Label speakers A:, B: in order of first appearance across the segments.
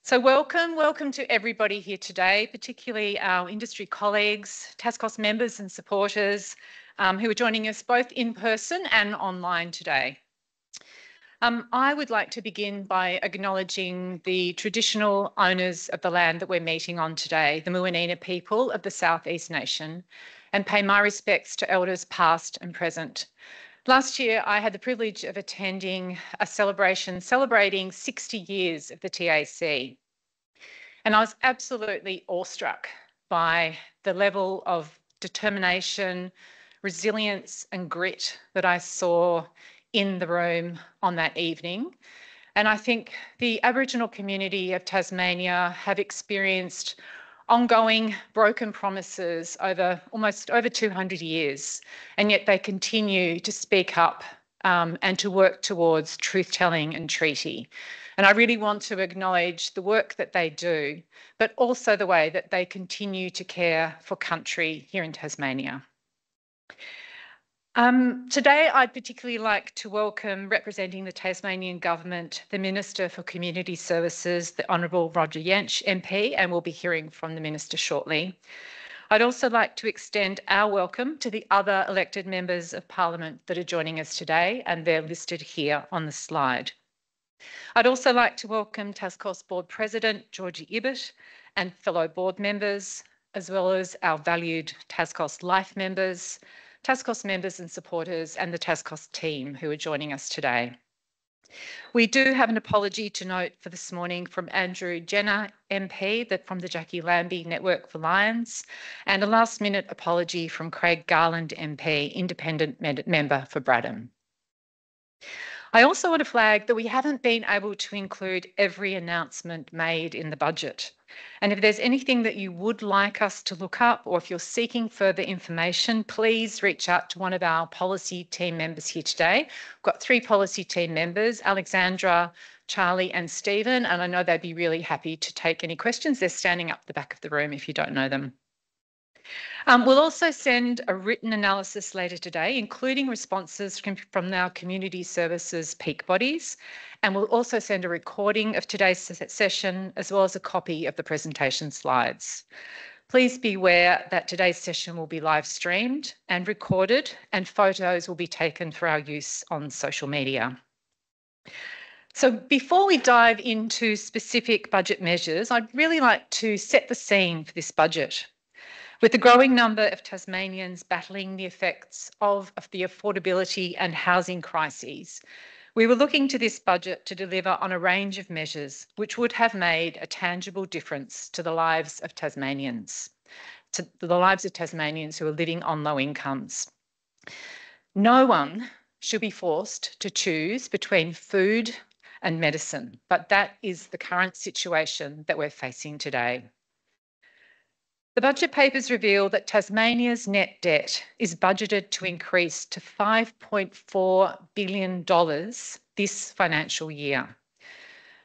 A: So welcome to everybody here today, particularly our industry colleagues, TasCOSS members and supporters who are joining us both in person and online today. I would like to begin by acknowledging the traditional owners of the land that we're meeting on today, the Muwinina people of the South East Nation, and pay my respects to elders past and present. Last year, I had the privilege of attending a celebration celebrating 60 years of the TAC. And I was absolutely awestruck by the level of determination, resilience and grit that I saw in the room on that evening. And I think the Aboriginal community of Tasmania have experienced ongoing broken promises over 200 years, and yet they continue to speak up and to work towards truth-telling and treaty. And I really want to acknowledge the work that they do, but also the way that they continue to care for country here in Tasmania. Today, I'd particularly like to welcome, representing the Tasmanian Government, the Minister for Community Services, the Honourable Roger Yench MP, and we'll be hearing from the Minister shortly. I'd also like to extend our welcome to the other elected members of Parliament that are joining us today, and they're listed here on the slide. I'd also like to welcome TasCOSS Board President Georgie Ibbott and fellow board members, as well as our valued TasCOSS Life members, TasCOSS members and supporters, and the TasCOSS team who are joining us today. We do have an apology to note for this morning from Andrew Jenner MP, from the Jackie Lambie Network for Lions, and a last-minute apology from Craig Garland MP, independent member for Bradham. I also want to flag that we haven't been able to include every announcement made in the budget. And if there's anything that you would like us to look up, or if you're seeking further information, please reach out to one of our policy team members here today. We've got 3 policy team members, Alexandra, Charlie and Stephen, and I know they'd be really happy to take any questions. They're standing up the back of the room if you don't know them. We'll also send a written analysis later today, including responses from our community services peak bodies, and we'll also send a recording of today's session, as well as a copy of the presentation slides. Please be aware that today's session will be live streamed and recorded, and photos will be taken for our use on social media. So before we dive into specific budget measures, I'd really like to set the scene for this budget. With the growing number of Tasmanians battling the effects of the affordability and housing crises, we were looking to this budget to deliver on a range of measures which would have made a tangible difference to the lives of Tasmanians, who are living on low incomes. No one should be forced to choose between food and medicine, but that is the current situation that we're facing today. The budget papers reveal that Tasmania's net debt is budgeted to increase to $5.4 billion this financial year.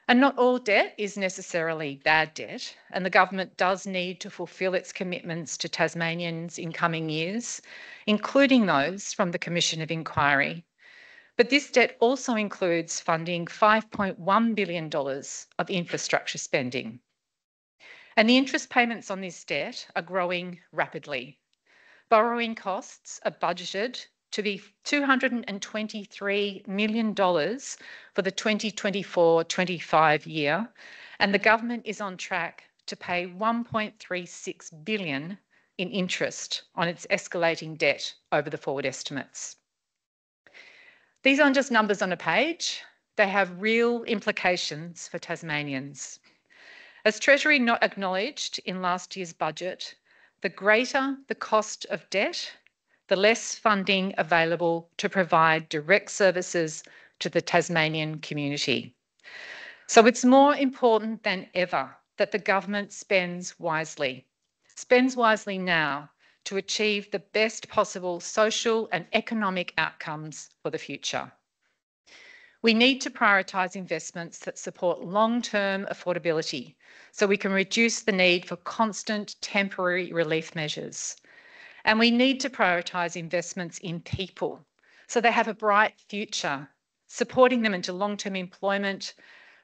A: And not all debt is necessarily bad debt, and the government does need to fulfil its commitments to Tasmanians in coming years, including those from the Commission of Inquiry. But this debt also includes funding $5.1 billion of infrastructure spending. And the interest payments on this debt are growing rapidly. Borrowing costs are budgeted to be $223 million for the 2024-25 year, and the government is on track to pay $1.36 billion in interest on its escalating debt over the forward estimates. These aren't just numbers on a page, they have real implications for Tasmanians. As Treasury not acknowledged in last year's budget, the greater the cost of debt, the less funding available to provide direct services to the Tasmanian community. So it's more important than ever that the government spends wisely now to achieve the best possible social and economic outcomes for the future. We need to prioritise investments that support long-term affordability so we can reduce the need for constant temporary relief measures. And we need to prioritise investments in people so they have a bright future, supporting them into long-term employment,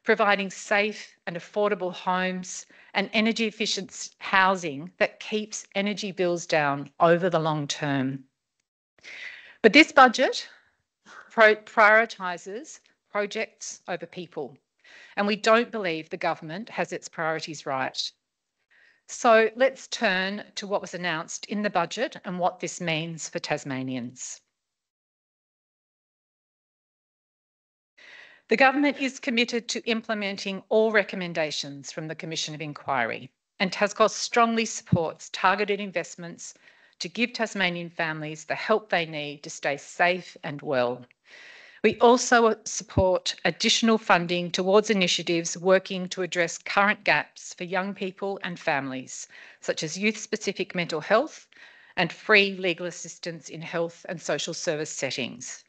A: providing safe and affordable homes and energy efficient housing that keeps energy bills down over the long term. But this budget prioritises projects over people, and we don't believe the government has its priorities right. So let's turn to what was announced in the budget and what this means for Tasmanians. The government is committed to implementing all recommendations from the Commission of Inquiry, and TasCOSS strongly supports targeted investments to give Tasmanian families the help they need to stay safe and well. We also support additional funding towards initiatives working to address current gaps for young people and families, such as youth-specific mental health and free legal assistance in health and social service settings.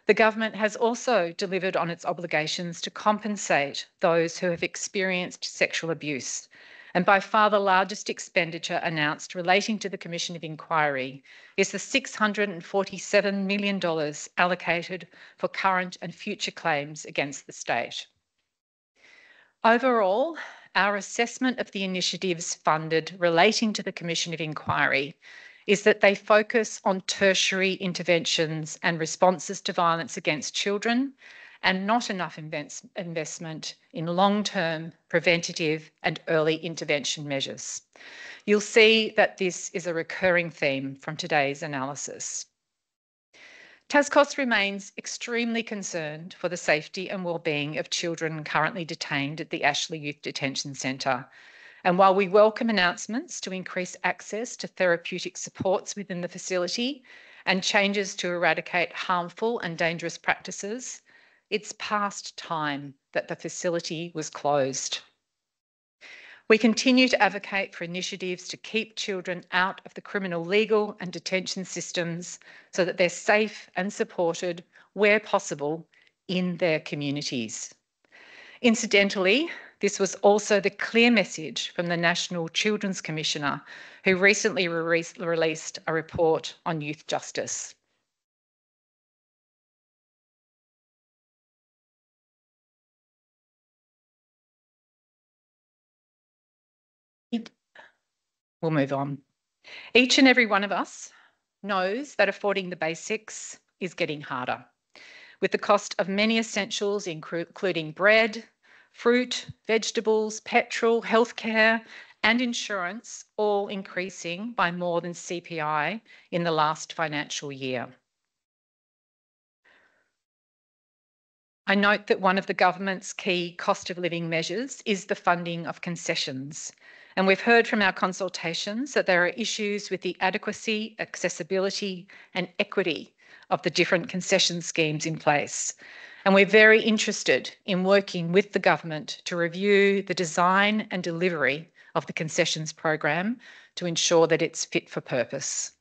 A: The government has also delivered on its obligations to compensate those who have experienced sexual abuse. And by far the largest expenditure announced relating to the Commission of Inquiry is the $647 million allocated for current and future claims against the state. Overall, our assessment of the initiatives funded relating to the Commission of Inquiry is that they focus on tertiary interventions and responses to violence against children, and not enough investment in long-term preventative and early intervention measures. You'll see that this is a recurring theme from today's analysis. TasCOSS remains extremely concerned for the safety and wellbeing of children currently detained at the Ashley Youth Detention Centre. And while we welcome announcements to increase access to therapeutic supports within the facility and changes to eradicate harmful and dangerous practices, it's past time that the facility was closed. We continue to advocate for initiatives to keep children out of the criminal legal and detention systems so that they're safe and supported where possible in their communities. Incidentally, this was also the clear message from the National Children's Commissioner, who recently released a report on youth justice. We'll move on. Each and every one of us knows that affording the basics is getting harder, with the cost of many essentials, including bread, fruit, vegetables, petrol, healthcare, and insurance, all increasing by more than CPI in the last financial year. I note that one of the government's key cost of living measures is the funding of concessions. And we've heard from our consultations that there are issues with the adequacy, accessibility, and equity of the different concession schemes in place. And we're very interested in working with the government to review the design and delivery of the concessions program to ensure that it's fit for purpose.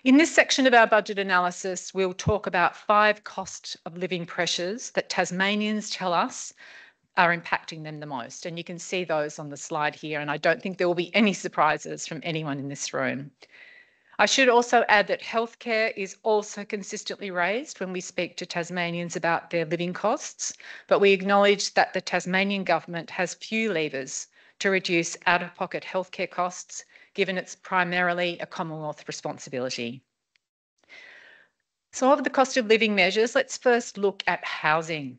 A: In this section of our budget analysis, we'll talk about 5 cost of living pressures that Tasmanians tell us are impacting them the most. And you can see those on the slide here, and I don't think there will be any surprises from anyone in this room. I should also add that healthcare is also consistently raised when we speak to Tasmanians about their living costs, but we acknowledge that the Tasmanian government has few levers to reduce out-of-pocket healthcare costs, given it's primarily a Commonwealth responsibility. So of the cost of living measures, let's first look at housing.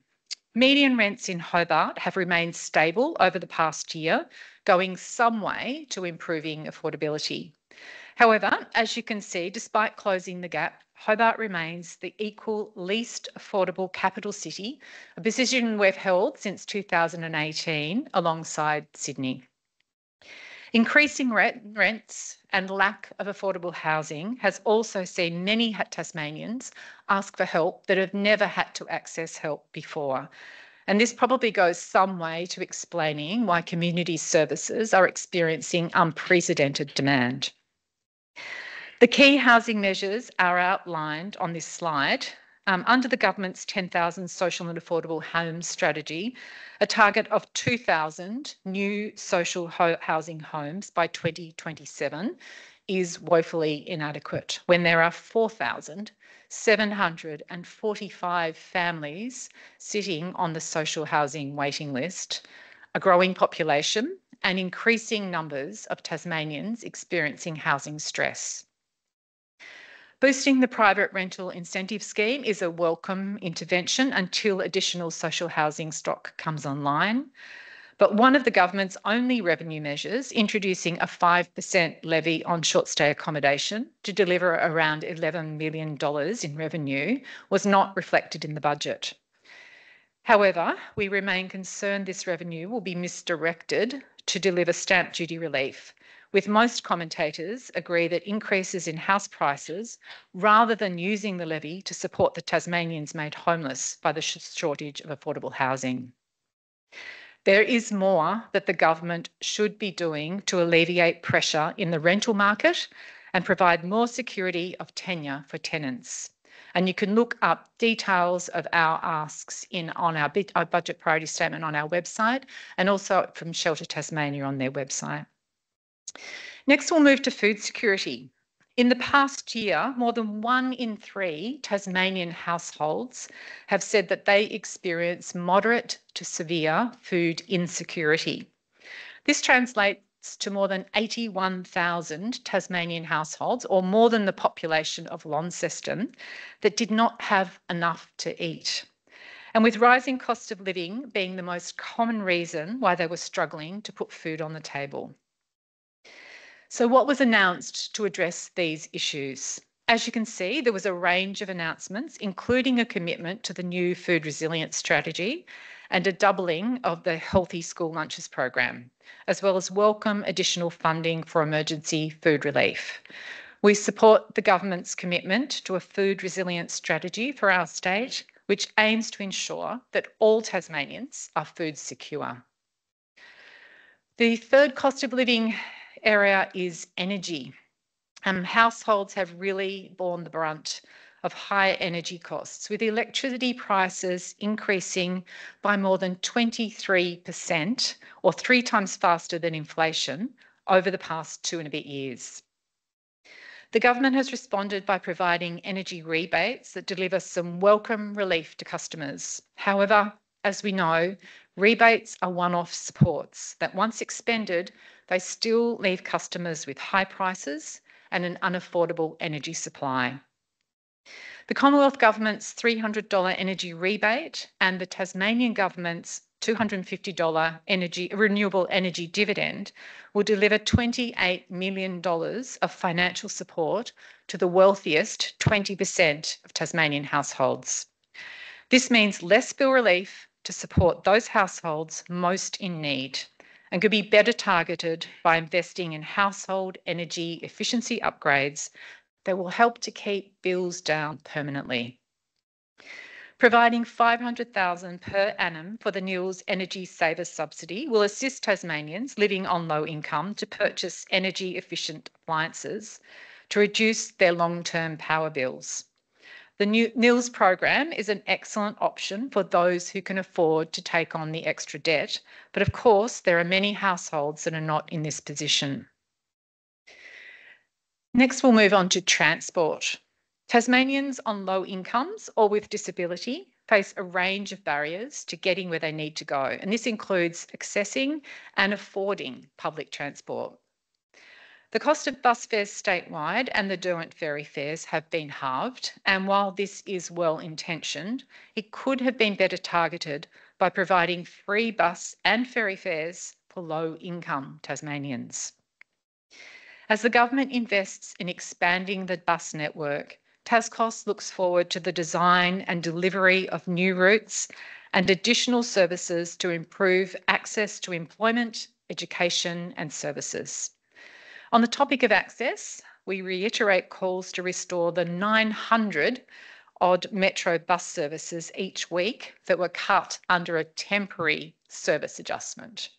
A: Median rents in Hobart have remained stable over the past year, going some way to improving affordability. However, as you can see, despite closing the gap, Hobart remains the equal least affordable capital city, a position we've held since 2018 alongside Sydney. Increasing rents and lack of affordable housing has also seen many Tasmanians ask for help that have never had to access help before. And this probably goes some way to explaining why community services are experiencing unprecedented demand. The key housing measures are outlined on this slide. Under the government's 10,000 social and affordable homes strategy, a target of 2,000 new social housing homes by 2027 is woefully inadequate when there are 4,000 745 families sitting on the social housing waiting list, a growing population, and increasing numbers of Tasmanians experiencing housing stress. Boosting the private rental incentive scheme is a welcome intervention until additional social housing stock comes online. But one of the government's only revenue measures, introducing a 5% levy on short stay accommodation to deliver around $11 million in revenue, was not reflected in the budget. However, we remain concerned this revenue will be misdirected to deliver stamp duty relief, with most commentators agree that increases in house prices, rather than using the levy to support the Tasmanians made homeless by the shortage of affordable housing. There is more that the government should be doing to alleviate pressure in the rental market and provide more security of tenure for tenants. And you can look up details of our asks on our budget priority statement on our website, and also from Shelter Tasmania on their website. Next, we'll move to food security. In the past year, more than 1 in 3 Tasmanian households have said that they experience moderate to severe food insecurity. This translates to more than 81,000 Tasmanian households, or more than the population of Launceston, that did not have enough to eat. And with rising cost of living being the most common reason why they were struggling to put food on the table. So what was announced to address these issues? As you can see, there was a range of announcements, including a commitment to the new food resilience strategy and a doubling of the Healthy School Lunches program, as well as welcome additional funding for emergency food relief. We support the government's commitment to a food resilience strategy for our state, which aims to ensure that all Tasmanians are food secure. The third cost of living area is energy. Households have really borne the brunt of higher energy costs, with electricity prices increasing by more than 23%, or 3 times faster than inflation, over the past 2 and a bit years. The government has responded by providing energy rebates that deliver some welcome relief to customers. However, as we know, rebates are one-off supports that once expended, they still leave customers with high prices and an unaffordable energy supply. The Commonwealth Government's $300 energy rebate and the Tasmanian Government's $250 renewable energy dividend will deliver $28 million of financial support to the wealthiest 20% of Tasmanian households. This means less bill relief to support those households most in need, and could be better targeted by investing in household energy efficiency upgrades that will help to keep bills down permanently. Providing $500,000 per annum for the NILS Energy Savers Subsidy will assist Tasmanians living on low income to purchase energy efficient appliances to reduce their long-term power bills. The new NILS program is an excellent option for those who can afford to take on the extra debt, but of course there are many households that are not in this position. Next, we'll move on to transport. Tasmanians on low incomes or with disability face a range of barriers to getting where they need to go, and this includes accessing and affording public transport. The cost of bus fares statewide and the Derwent ferry fares have been halved, and while this is well-intentioned, it could have been better targeted by providing free bus and ferry fares for low-income Tasmanians. As the government invests in expanding the bus network, TasCOSS looks forward to the design and delivery of new routes and additional services to improve access to employment, education and services. On the topic of access, we reiterate calls to restore the 900-odd Metro bus services each week that were cut under a temporary service adjustment.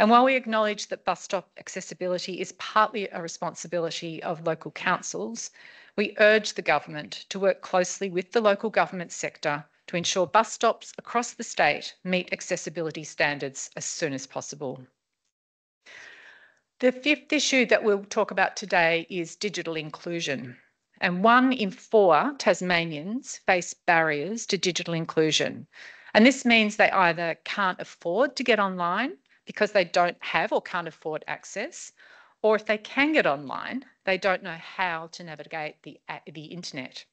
A: And while we acknowledge that bus stop accessibility is partly a responsibility of local councils, we urge the government to work closely with the local government sector to ensure bus stops across the state meet accessibility standards as soon as possible. The fifth issue that we'll talk about today is digital inclusion. and 1 in 4 Tasmanians face barriers to digital inclusion. And this means they either can't afford to get online because they don't have or can't afford access, or if they can get online, they don't know how to navigate the internet.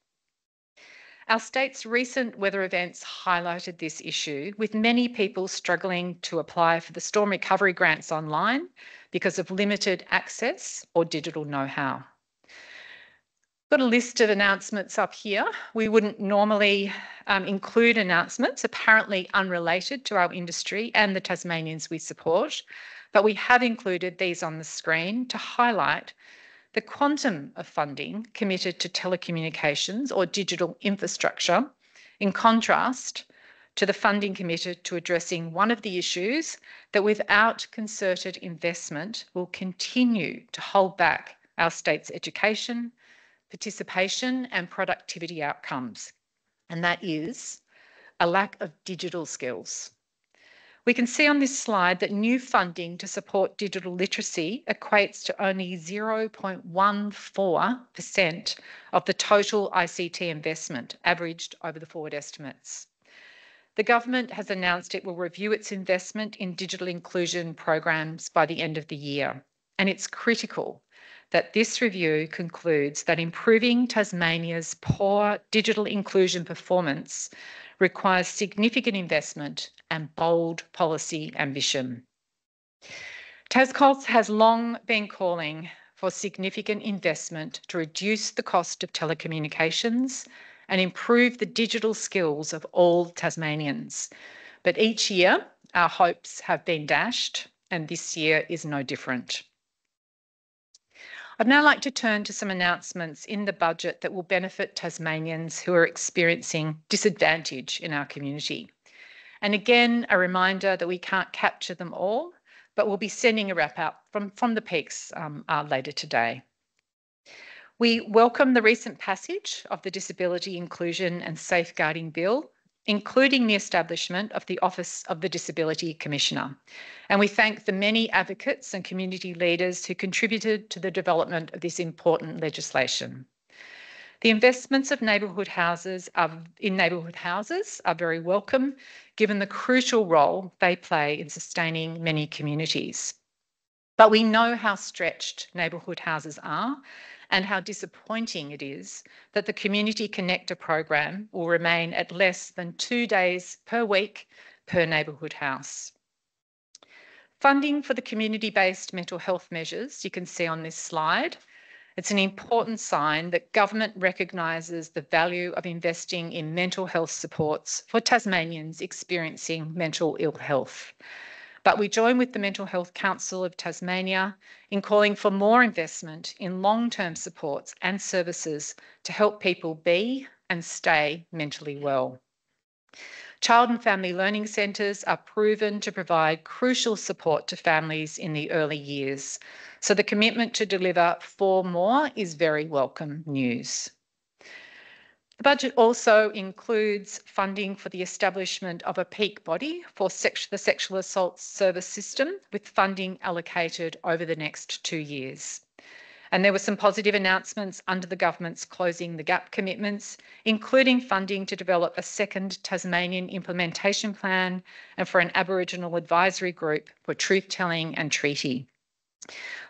A: Our state's recent weather events highlighted this issue, with many people struggling to apply for the storm recovery grants online because of limited access or digital know-how. Got a list of announcements up here. We wouldn't normally include announcements apparently unrelated to our industry and the Tasmanians we support, but we have included these on the screen to highlight the quantum of funding committed to telecommunications or digital infrastructure, in contrast to the funding committed to addressing one of the issues that without concerted investment will continue to hold back our state's education, participation and productivity outcomes, and that is a lack of digital skills. We can see on this slide that new funding to support digital literacy equates to only 0.14% of the total ICT investment averaged over the forward estimates. The government has announced it will review its investment in digital inclusion programs by the end of the year, and it's critical that this review concludes that improving Tasmania's poor digital inclusion performance requires significant investment and bold policy ambition. TasCOSS has long been calling for significant investment to reduce the cost of telecommunications and improve the digital skills of all Tasmanians. But each year, our hopes have been dashed, and this year is no different. I'd now like to turn to some announcements in the budget that will benefit Tasmanians who are experiencing disadvantage in our community. And again, a reminder that we can't capture them all, but we'll be sending a wrap up from the peaks later today. We welcome the recent passage of the Disability Inclusion and Safeguarding Bill, including the establishment of the Office of the Disability Commissioner. And we thank the many advocates and community leaders who contributed to the development of this important legislation. The investments of neighbourhood houses are very welcome, given the crucial role they play in sustaining many communities. But we know how stretched neighbourhood houses are and how disappointing it is that the Community Connector program will remain at less than 2 days per week per neighbourhood house. Funding for the community-based mental health measures you can see on this slide. It's an important sign that government recognises the value of investing in mental health supports for Tasmanians experiencing mental ill health. But we join with the Mental Health Council of Tasmania in calling for more investment in long-term supports and services to help people be and stay mentally well. Child and family learning centres are proven to provide crucial support to families in the early years, so the commitment to deliver 4 more is very welcome news. The budget also includes funding for the establishment of a peak body for the sexual assault service system, with funding allocated over the next 2 years. And there were some positive announcements under the government's Closing the Gap commitments, including funding to develop a second Tasmanian implementation plan and for an Aboriginal advisory group for truth-telling and treaty.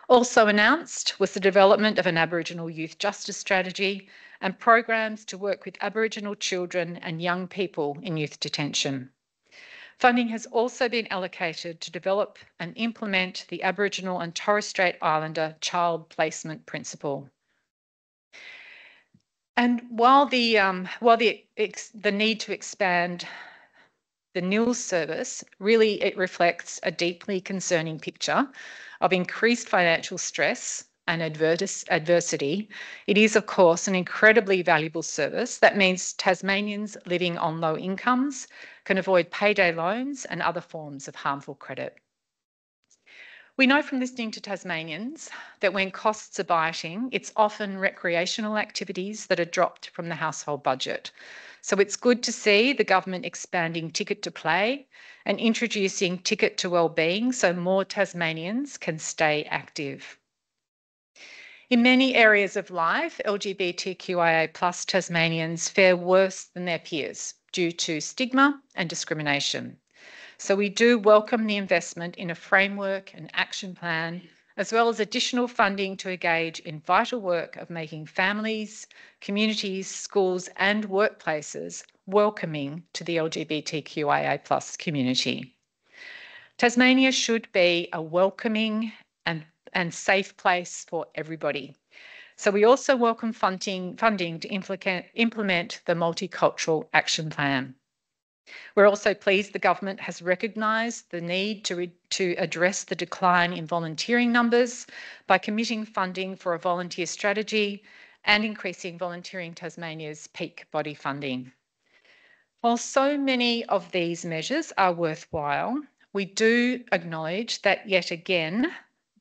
A: Also announced was the development of an Aboriginal youth justice strategy and programs to work with Aboriginal children and young people in youth detention. Funding has also been allocated to develop and implement the Aboriginal and Torres Strait Islander child placement principle. And while the need to expand the NILS service, really it reflects a deeply concerning picture of increased financial stress and adversity. It is, of course, an incredibly valuable service that means Tasmanians living on low incomes can avoid payday loans and other forms of harmful credit. We know from listening to Tasmanians that when costs are biting, it's often recreational activities that are dropped from the household budget. So it's good to see the government expanding Ticket to Play and introducing Ticket to Wellbeing so more Tasmanians can stay active. In many areas of life, LGBTQIA+ Tasmanians fare worse than their peers due to stigma and discrimination. So we do welcome the investment in a framework and action plan, as well as additional funding to engage in vital work of making families, communities, schools and workplaces welcoming to the LGBTQIA+ community. Tasmania should be a welcoming and safe place for everybody. So we also welcome funding to implement the Multicultural Action Plan. We're also pleased the government has recognised the need to address the decline in volunteering numbers by committing funding for a volunteer strategy and increasing Volunteering Tasmania's peak body funding. While so many of these measures are worthwhile, we do acknowledge that yet again,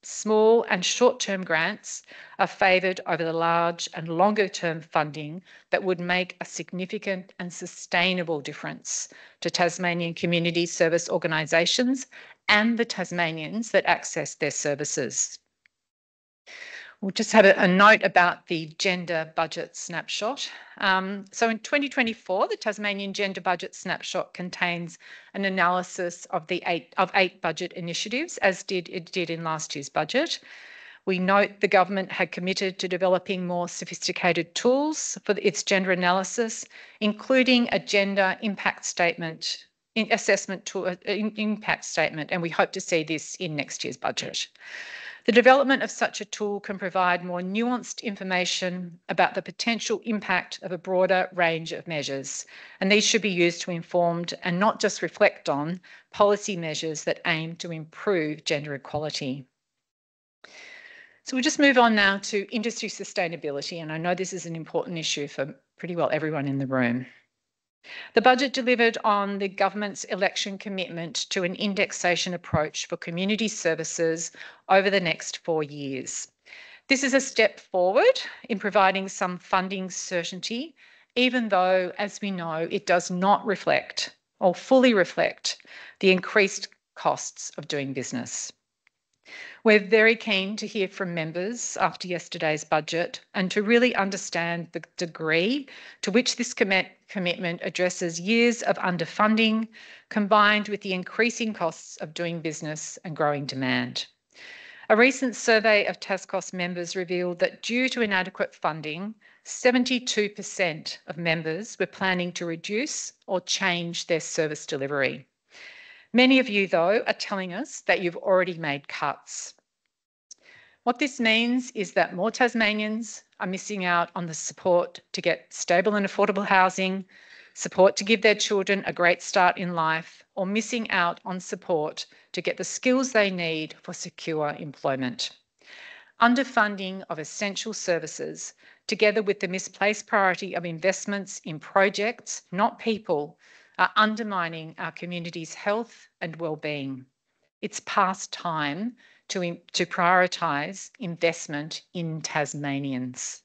A: small and short-term grants are favoured over the large and longer-term funding that would make a significant and sustainable difference to Tasmanian community service organisations and the Tasmanians that access their services. We'll just have a note about the gender budget snapshot. So in 2024, the Tasmanian Gender Budget Snapshot contains an analysis of eight budget initiatives, as it did in last year's budget. We note the government had committed to developing more sophisticated tools for its gender analysis, including a gender impact statement, impact statement, and we hope to see this in next year's budget. The development of such a tool can provide more nuanced information about the potential impact of a broader range of measures, and these should be used to inform and not just reflect on policy measures that aim to improve gender equality. So we'll just move on now to industry sustainability, and I know this is an important issue for pretty well everyone in the room. The budget delivered on the government's election commitment to an indexation approach for community services over the next 4 years. This is a step forward in providing some funding certainty, even though, as we know, it does not reflect or fully reflect the increased costs of doing business. We're very keen to hear from members after yesterday's budget and to really understand the degree to which this commitment addresses years of underfunding combined with the increasing costs of doing business and growing demand. A recent survey of TasCOSS members revealed that due to inadequate funding, 72% of members were planning to reduce or change their service delivery. Many of you, though, are telling us that you've already made cuts. What this means is that more Tasmanians are missing out on the support to get stable and affordable housing, support to give their children a great start in life, or missing out on support to get the skills they need for secure employment. Underfunding of essential services, together with the misplaced priority of investments in projects, not people, are undermining our community's health and well-being. It's past time to prioritise investment in Tasmanians.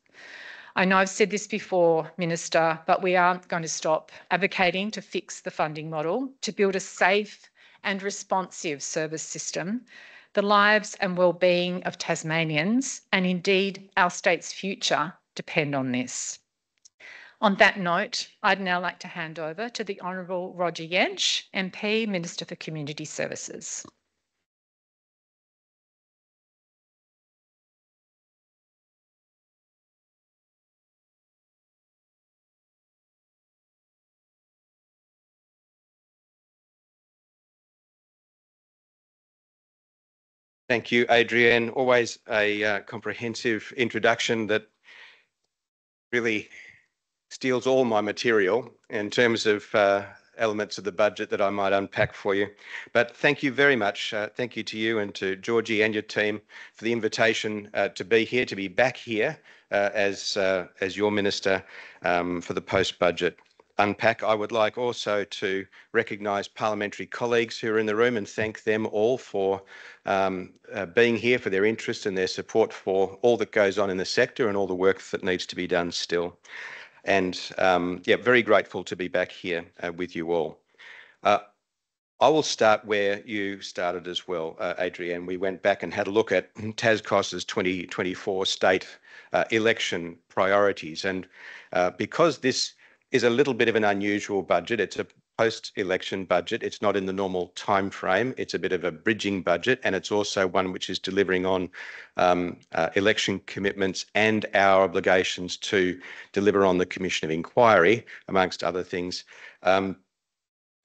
A: I know I've said this before, Minister, but we aren't going to stop advocating to fix the funding model, to build a safe and responsive service system. The lives and well-being of Tasmanians, and indeed our state's future, depend on this. On that note, I'd now like to hand over to the Honourable Roger Jentsch, MP, Minister for Community Services.
B: Thank you, Adrienne. Always a comprehensive introduction that really steals all my material in terms of elements of the budget that I might unpack for you. But thank you very much. Thank you to you and to Georgie and your team for the invitation to be here, to be back here as your Minister for the post-budget unpack. I would like also to recognise parliamentary colleagues who are in the room and thank them all for being here, for their interest and their support for all that goes on in the sector and all the work that needs to be done still. And yeah, very grateful to be back here with you all. I will start where you started as well, Adrienne. We went back and had a look at TasCOSS's 2024 state election priorities. And because this is a little bit of an unusual budget, it's a post-election budget. It's not in the normal time frame. It's a bit of a bridging budget, and it's also one which is delivering on election commitments and our obligations to deliver on the Commission of Inquiry, amongst other things.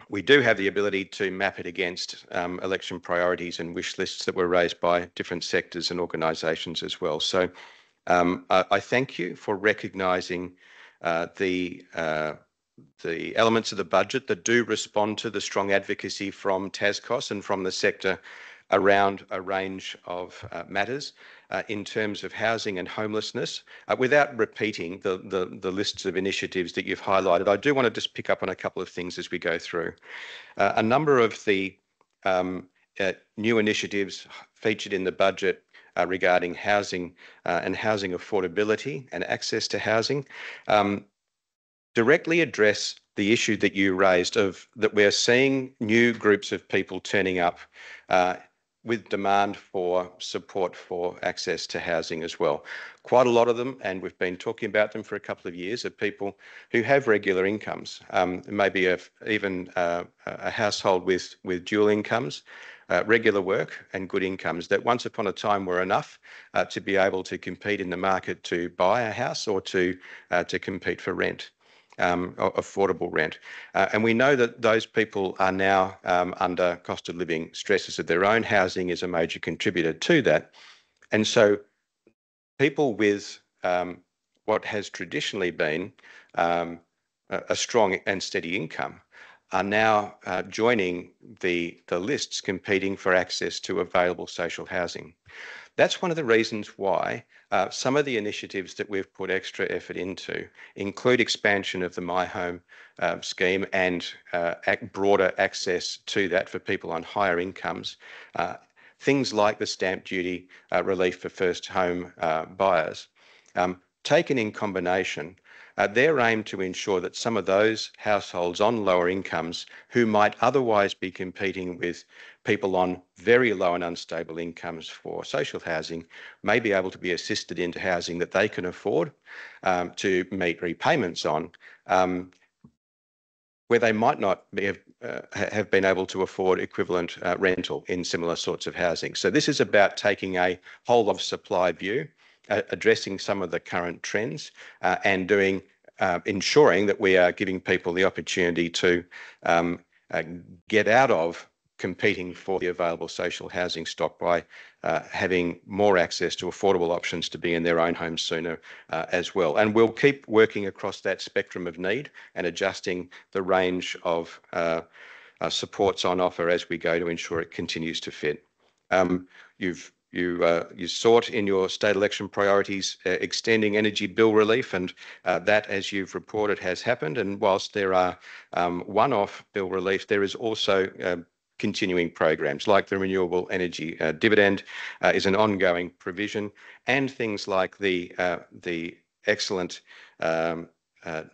B: We do have the ability to map it against election priorities and wish lists that were raised by different sectors and organisations as well. So I thank you for recognising the elements of the budget that do respond to the strong advocacy from TasCOSS and from the sector around a range of matters in terms of housing and homelessness. Without repeating the lists of initiatives that you've highlighted, I do want to just pick up on a couple of things as we go through. A number of the new initiatives featured in the budget regarding housing and housing affordability and access to housing directly address the issue that you raised of that we're seeing new groups of people turning up with demand for support for access to housing as well. Quite a lot of them, and we've been talking about them for a couple of years, are people who have regular incomes, maybe even a household with dual incomes, regular work and good incomes that once upon a time were enough to be able to compete in the market to buy a house or to compete for rent. Affordable rent. And we know that those people are now under cost of living stresses of their own. Housing is a major contributor to that. And so people with what has traditionally been a strong and steady income are now joining the lists competing for access to available social housing. That's one of the reasons why some of the initiatives that we've put extra effort into include expansion of the My Home scheme and broader access to that for people on higher incomes. Things like the stamp duty relief for first home buyers. Taken in combination, they're aimed to ensure that some of those households on lower incomes who might otherwise be competing with people on very low and unstable incomes for social housing may be able to be assisted into housing that they can afford to meet repayments on, where they might not have been able to afford equivalent rental in similar sorts of housing. So this is about taking a whole of supply view, addressing some of the current trends and ensuring that we are giving people the opportunity to get out of competing for the available social housing stock by having more access to affordable options to be in their own homes sooner as well. And we'll keep working across that spectrum of need and adjusting the range of supports on offer as we go to ensure it continues to fit. You sought in your state election priorities extending energy bill relief, and that, as you've reported, has happened. And whilst there are one-off bill relief, there is also continuing programs like the renewable energy dividend is an ongoing provision, and things like the excellent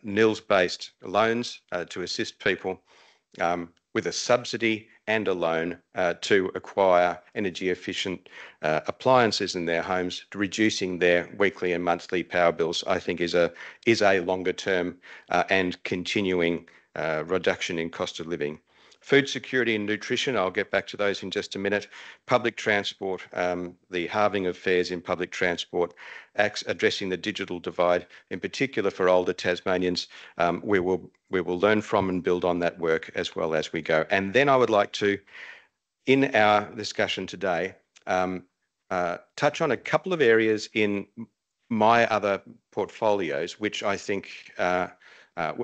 B: NILS-based loans to assist people with a subsidy and a loan to acquire energy efficient appliances in their homes, reducing their weekly and monthly power bills, I think is a longer term and continuing reduction in cost of living. Food security and nutrition, I'll get back to those in just a minute. Public transport, the halving of fares in public transport, addressing the digital divide, in particular for older Tasmanians. We will learn from and build on that work as well as we go. And then I would like to, in our discussion today, touch on a couple of areas in my other portfolios, which I think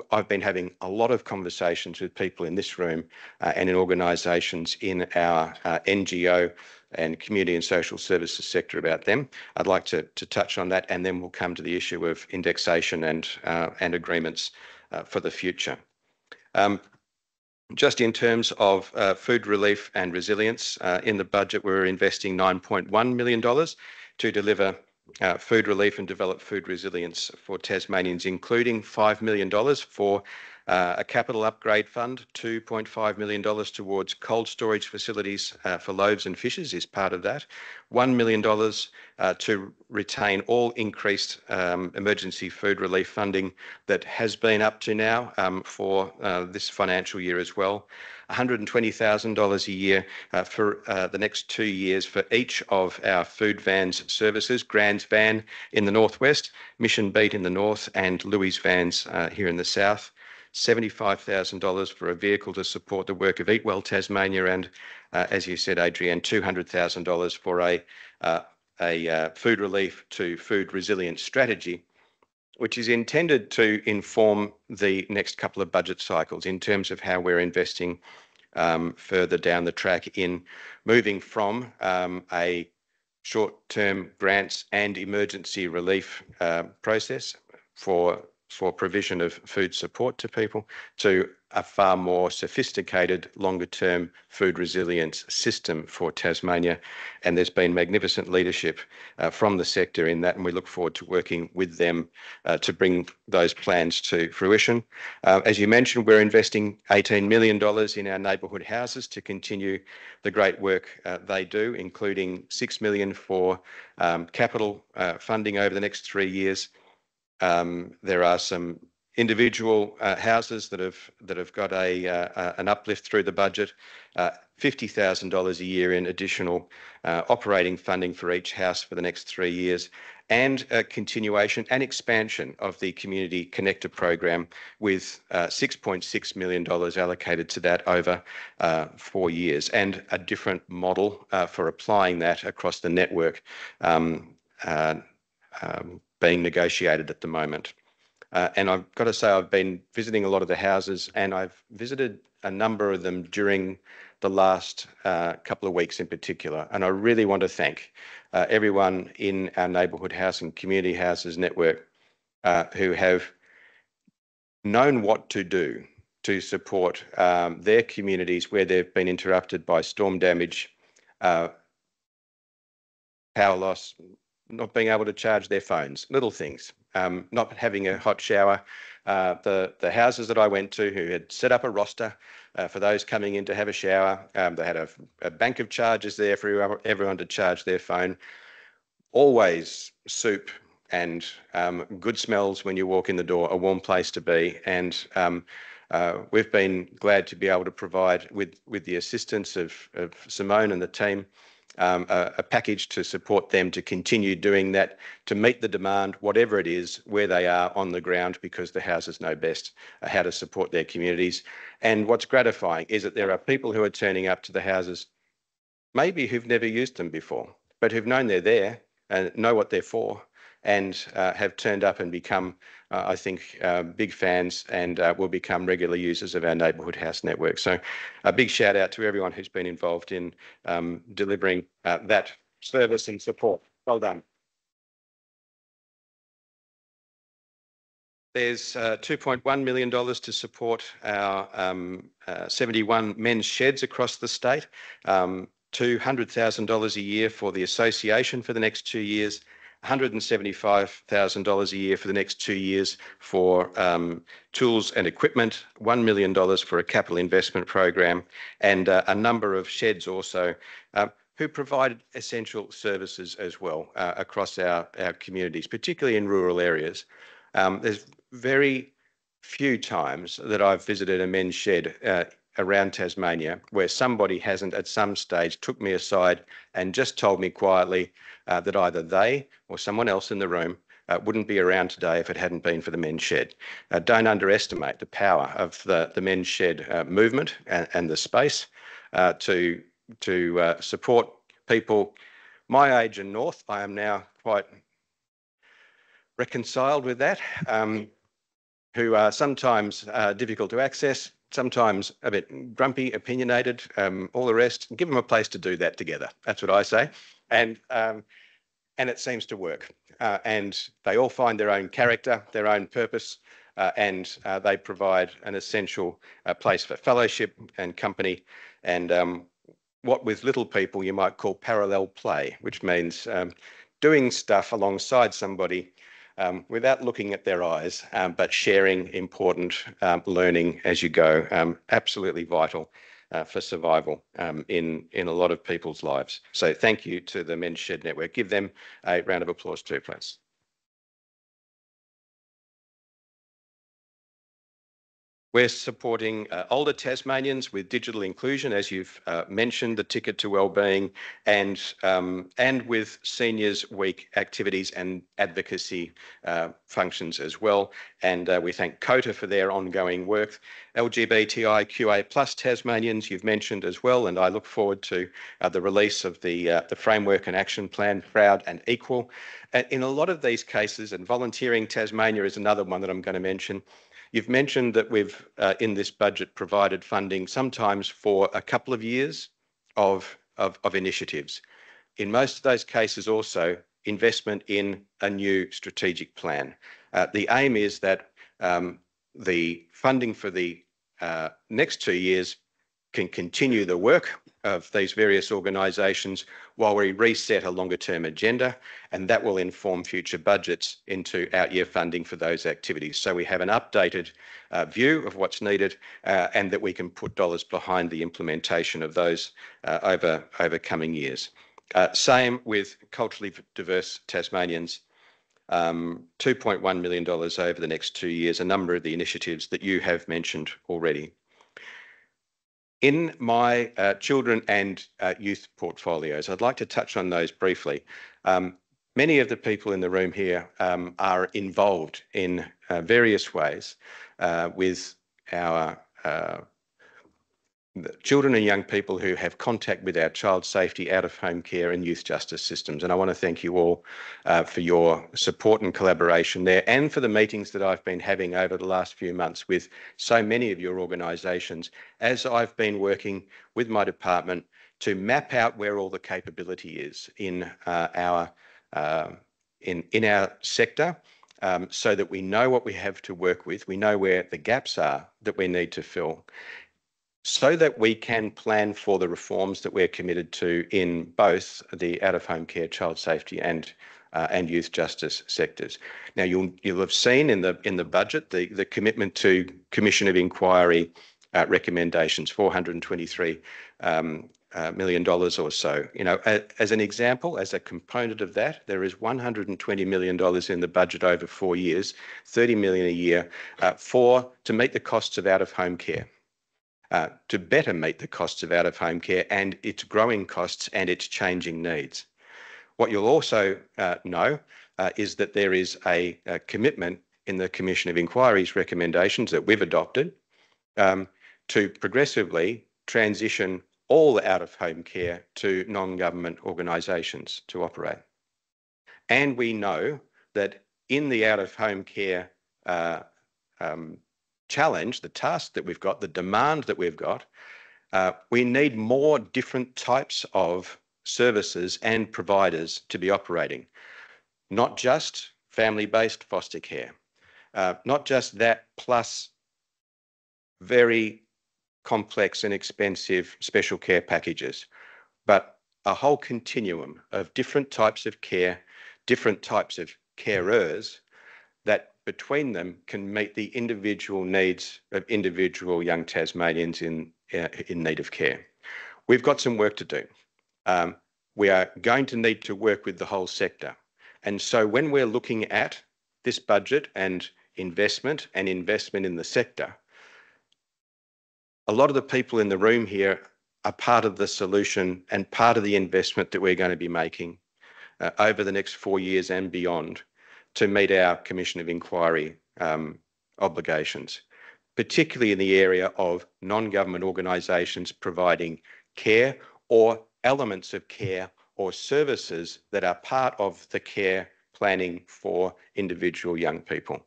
B: I've been having a lot of conversations with people in this room and in organisations in our NGO and community and social services sector about them. I'd like to touch on that, and then we'll come to the issue of indexation and agreements for the future. Just in terms of food relief and resilience, in the budget we're investing $9.1 million to deliver food relief and develop food resilience for Tasmanians, including $5 million for A capital upgrade fund, $2.5 million towards cold storage facilities for loaves and fishes is part of that. $1 million to retain all increased emergency food relief funding that has been up to now for this financial year as well. $120,000 a year for the next 2 years for each of our food vans services, Grand's Van in the northwest, Mission Beat in the north, and Louis Vans here in the south. $75,000 for a vehicle to support the work of Eat Well Tasmania, and as you said, Adrienne, $200,000 for a food relief to food resilience strategy, which is intended to inform the next couple of budget cycles in terms of how we're investing further down the track in moving from a short-term grants and emergency relief process for provision of food support to people to a far more sophisticated, longer-term food resilience system for Tasmania. And there's been magnificent leadership from the sector in that, and we look forward to working with them to bring those plans to fruition. As you mentioned, we're investing $18 million in our neighbourhood houses to continue the great work they do, including $6 million for capital funding over the next 3 years. There are some individual houses that have got an uplift through the budget, $50,000 a year in additional operating funding for each house for the next 3 years, and a continuation and expansion of the Community Connector program with $6.6 million allocated to that over 4 years, and a different model for applying that across the network being negotiated at the moment. And I've got to say, I've been visiting a lot of the houses, and I've visited a number of them during the last couple of weeks in particular. And I really want to thank everyone in our neighbourhood house and community houses network who have known what to do to support their communities where they've been interrupted by storm damage, power loss, not being able to charge their phones, little things. Not having a hot shower. The houses that I went to who had set up a roster for those coming in to have a shower, they had a bank of chargers there for everyone to charge their phone. Always soup and good smells when you walk in the door, a warm place to be. And we've been glad to be able to provide, with the assistance of Simone and the team, a package to support them to continue doing that, to meet the demand, whatever it is, where they are on the ground, because the houses know best how to support their communities. And what's gratifying is that there are people who are turning up to the houses, maybe who've never used them before, but who've known they're there and know what they're for, and have turned up and become, I think, big fans, and will become regular users of our neighbourhood house network. So a big shout out to everyone who's been involved in delivering that service and support. Well done. There's $2.1 million to support our 71 men's sheds across the state, $200,000 a year for the association for the next 2 years, $175,000 a year for the next 2 years for tools and equipment, $1 million for a capital investment program, and a number of sheds also who provided essential services as well across our communities, particularly in rural areas. There's very few times that I've visited a men's shed around Tasmania where somebody hasn't at some stage took me aside and just told me quietly that either they or someone else in the room wouldn't be around today if it hadn't been for the men's shed. Don't underestimate the power of the men's shed movement and the space to support people my age and north. I am now quite reconciled with that, who are sometimes difficult to access, sometimes a bit grumpy, opinionated, all the rest. Give them a place to do that together. That's what I say. And it seems to work. And they all find their own character, their own purpose, and they provide an essential place for fellowship and company, and what with little people you might call parallel play, which means doing stuff alongside somebody without looking at their eyes, but sharing important learning as you go. Absolutely vital for survival in a lot of people's lives. So thank you to the Men's Shed Network. Give them a round of applause too, please. We're supporting older Tasmanians with digital inclusion, as you've mentioned, the ticket to wellbeing, and with Seniors Week activities and advocacy functions as well. And we thank COTA for their ongoing work. LGBTIQA plus Tasmanians you've mentioned as well, and I look forward to the release of the framework and action plan, Proud and Equal. In a lot of these cases, and Volunteering Tasmania is another one that I'm going to mention, you've mentioned that we've, in this budget, provided funding sometimes for a couple of years of initiatives. In most of those cases also, investment in a new strategic plan. The aim is that the funding for the next 2 years can continue the work of these various organisations while we reset a longer term agenda, and that will inform future budgets into out-year funding for those activities. So we have an updated view of what's needed and that we can put dollars behind the implementation of those over coming years. Same with culturally diverse Tasmanians. $2.1 million over the next 2 years, a number of the initiatives that you have mentioned already. In my children and youth portfolios, I'd like to touch on those briefly. Many of the people in the room here are involved in various ways with our children and young people who have contact with our child safety, out-of-home care and youth justice systems. And I want to thank you all for your support and collaboration there, and for the meetings that I've been having over the last few months with so many of your organisations, as I've been working with my department to map out where all the capability is in our sector, so that we know what we have to work with, we know where the gaps are that we need to fill, so that we can plan for the reforms that we're committed to in both the out-of-home care, child safety and youth justice sectors. Now, you'll have seen in the budget the commitment to Commission of Inquiry recommendations, $423 million or so. You know, as an example, as a component of that, there is $120 million in the budget over 4 years, $30 million a year to meet the costs of out-of-home care. To better meet the costs of out-of-home care and its growing costs and its changing needs. What you'll also know is that there is a commitment in the Commission of Inquiry's recommendations that we've adopted to progressively transition all out-of-home care to non-government organisations to operate. And we know that in the out-of-home care challenge, the task that we've got, the demand that we've got, we need more different types of services and providers to be operating. Not just family-based foster care, not just that plus very complex and expensive special care packages, but a whole continuum of different types of care, different types of carers that between them can meet the individual needs of individual young Tasmanians in need of care. We've got some work to do. We are going to need to work with the whole sector. And so when we're looking at this budget and investment in the sector, a lot of the people in the room here are part of the solution and part of the investment that we're going to be making over the next 4 years and beyond to meet our Commission of Inquiry obligations, particularly in the area of non-government organisations providing care or elements of care or services that are part of the care planning for individual young people.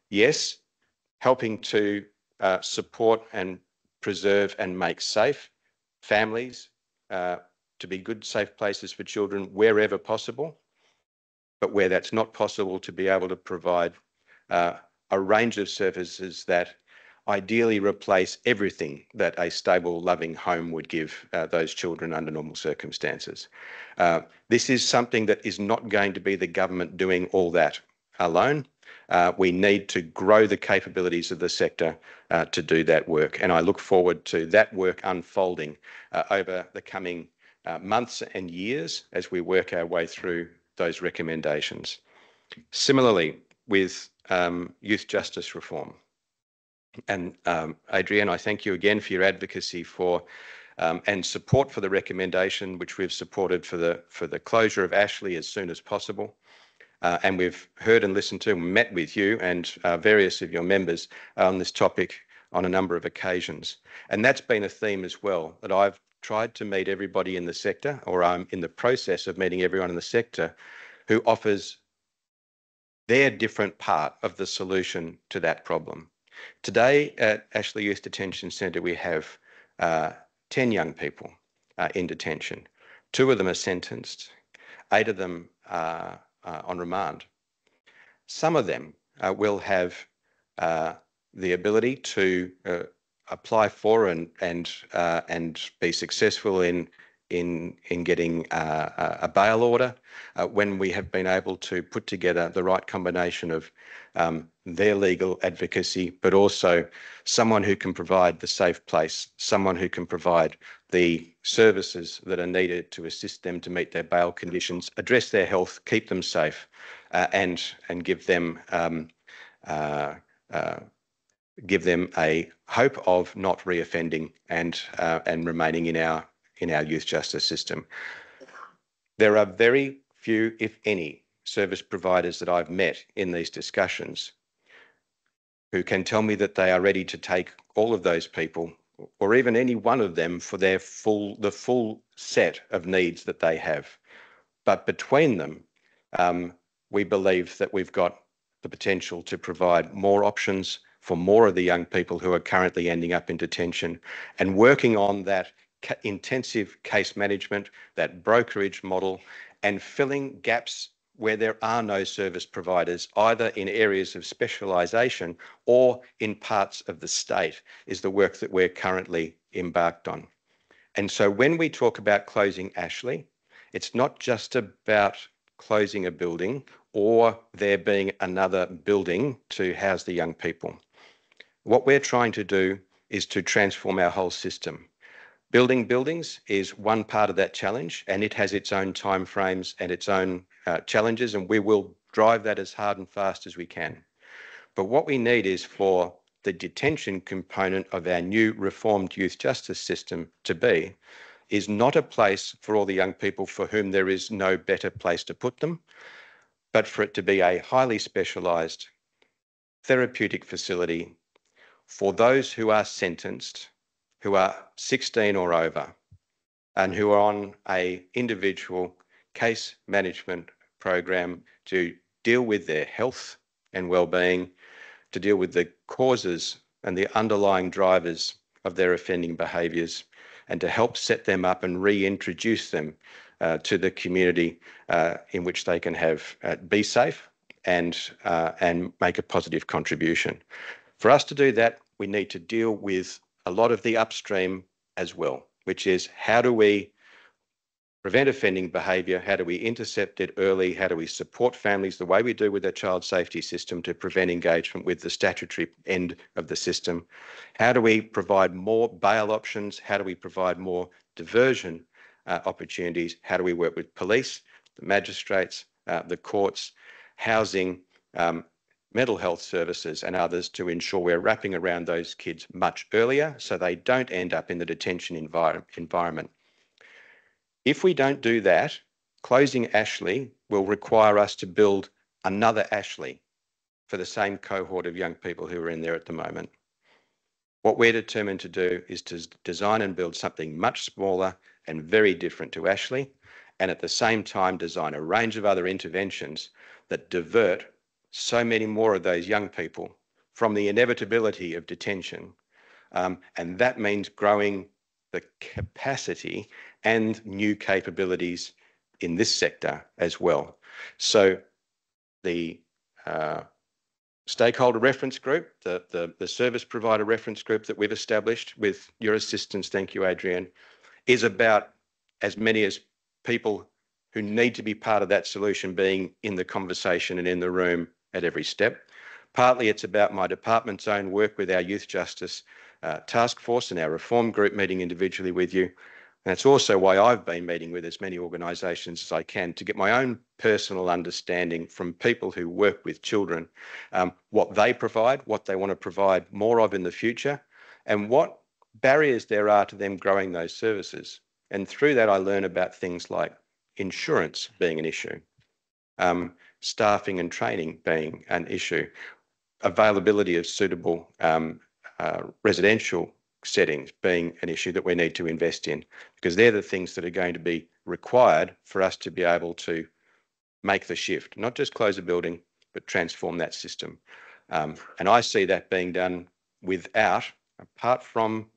B: Yes, helping to support and preserve and make safe families to be good, safe places for children wherever possible, but where that's not possible, to be able to provide a range of services that ideally replace everything that a stable, loving home would give those children under normal circumstances. This is something that is not going to be the government doing all that alone. We need to grow the capabilities of the sector to do that work. And I look forward to that work unfolding over the coming months and years as we work our way through those recommendations. Similarly, with youth justice reform. And Adrienne, I thank you again for your advocacy for and support for the recommendation, which we've supported for the closure of Ashley as soon as possible. And we've heard and listened to and met with you and various of your members on this topic on a number of occasions. And that's been a theme as well, that I've tried to meet everybody in the sector, or I'm in the process of meeting everyone in the sector who offers their different part of the solution to that problem. Today at Ashley Youth Detention Centre, we have 10 young people in detention. 2 of them are sentenced, 8 of them are on remand. Some of them will have the ability to apply for and be successful in getting a bail order when we have been able to put together the right combination of their legal advocacy, but also someone who can provide the safe place, someone who can provide the services that are needed to assist them to meet their bail conditions, address their health, keep them safe, and give them a hope of not reoffending and remaining in our youth justice system. There are very few, if any, service providers that I've met in these discussions who can tell me that they are ready to take all of those people, or even any one of them, for the full set of needs that they have. But between them, we believe that we've got the potential to provide more options for more of the young people who are currently ending up in detention, and working on that intensive case management, that brokerage model, and filling gaps where there are no service providers, either in areas of specialisation or in parts of the state, is the work that we're currently embarked on. And so when we talk about closing Ashley, it's not just about closing a building or there being another building to house the young people. What we're trying to do is to transform our whole system. Building buildings is one part of that challenge, and it has its own timeframes and its own challenges, and we will drive that as hard and fast as we can. But what we need is for the detention component of our new reformed youth justice system to be is not a place for all the young people for whom there is no better place to put them, but for it to be a highly specialised therapeutic facility for those who are sentenced, who are 16 or over, and who are on an individual case management program to deal with their health and well-being, to deal with the causes and the underlying drivers of their offending behaviours, and to help set them up and reintroduce them to the community in which they can be safe and make a positive contribution. For us to do that, we need to deal with a lot of the upstream as well, which is how do we prevent offending behaviour, how do we intercept it early, how do we support families the way we do with our child safety system to prevent engagement with the statutory end of the system, how do we provide more bail options, how do we provide more diversion opportunities, how do we work with police, the magistrates, the courts, housing, mental health services and others to ensure we're wrapping around those kids much earlier so they don't end up in the detention environment. If we don't do that, closing Ashley will require us to build another Ashley for the same cohort of young people who are in there at the moment. What we're determined to do is to design and build something much smaller and very different to Ashley, and at the same time design a range of other interventions that divert so many more of those young people from the inevitability of detention. And that means growing the capacity and new capabilities in this sector as well. So the stakeholder reference group, the service provider reference group that we've established with your assistance, thank you, Adrienne, is about as many as people who need to be part of that solution being in the conversation and in the room at every step. Partly it's about my department's own work with our youth justice task force and our reform group meeting individually with you. And that's also why I've been meeting with as many organisations as I can to get my own personal understanding from people who work with children, what they provide, what they want to provide more of in the future, and what barriers there are to them growing those services. And through that, I learn about things like insurance being an issue, staffing and training being an issue, availability of suitable residential settings being an issue that we need to invest in, because they're the things that are going to be required for us to be able to make the shift, not just close a building, but transform that system. And I see that being done without, apart from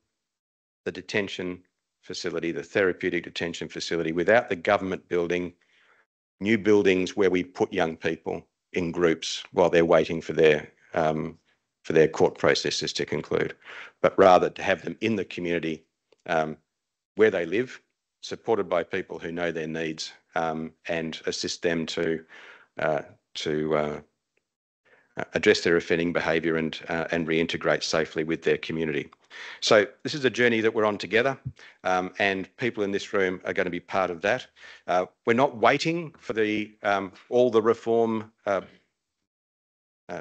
B: the detention facility, the therapeutic detention facility, without the government building new buildings where we put young people in groups while they're waiting for their court processes to conclude, but rather to have them in the community where they live, supported by people who know their needs and assist them to address their offending behaviour and reintegrate safely with their community. So this is a journey that we're on together, and people in this room are going to be part of that. We're not waiting for all the reform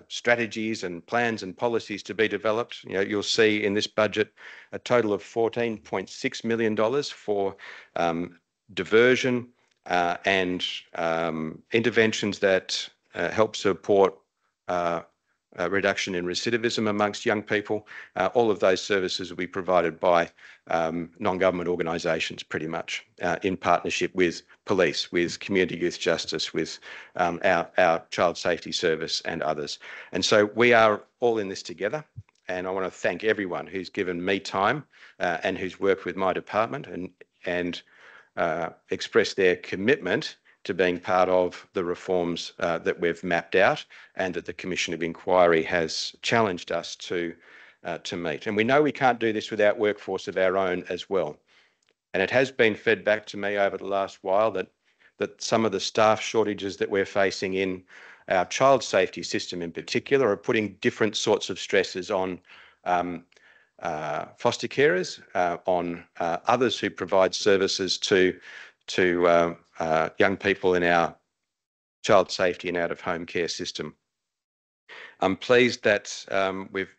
B: strategies and plans and policies to be developed. You'll see in this budget a total of $14.6 million for diversion and interventions that help support reduction in recidivism amongst young people. All of those services will be provided by non-government organisations pretty much in partnership with police, with community youth justice, with our child safety service and others. And so we are all in this together. And I want to thank everyone who's given me time and who's worked with my department and expressed their commitment to being part of the reforms that we've mapped out and that the Commission of Inquiry has challenged us to meet. And we know we can't do this without workforce of our own as well. And it has been fed back to me over the last while that some of the staff shortages that we're facing in our child safety system in particular are putting different sorts of stresses on foster carers, on others who provide services to young people in our child safety and out-of-home care system. I'm pleased that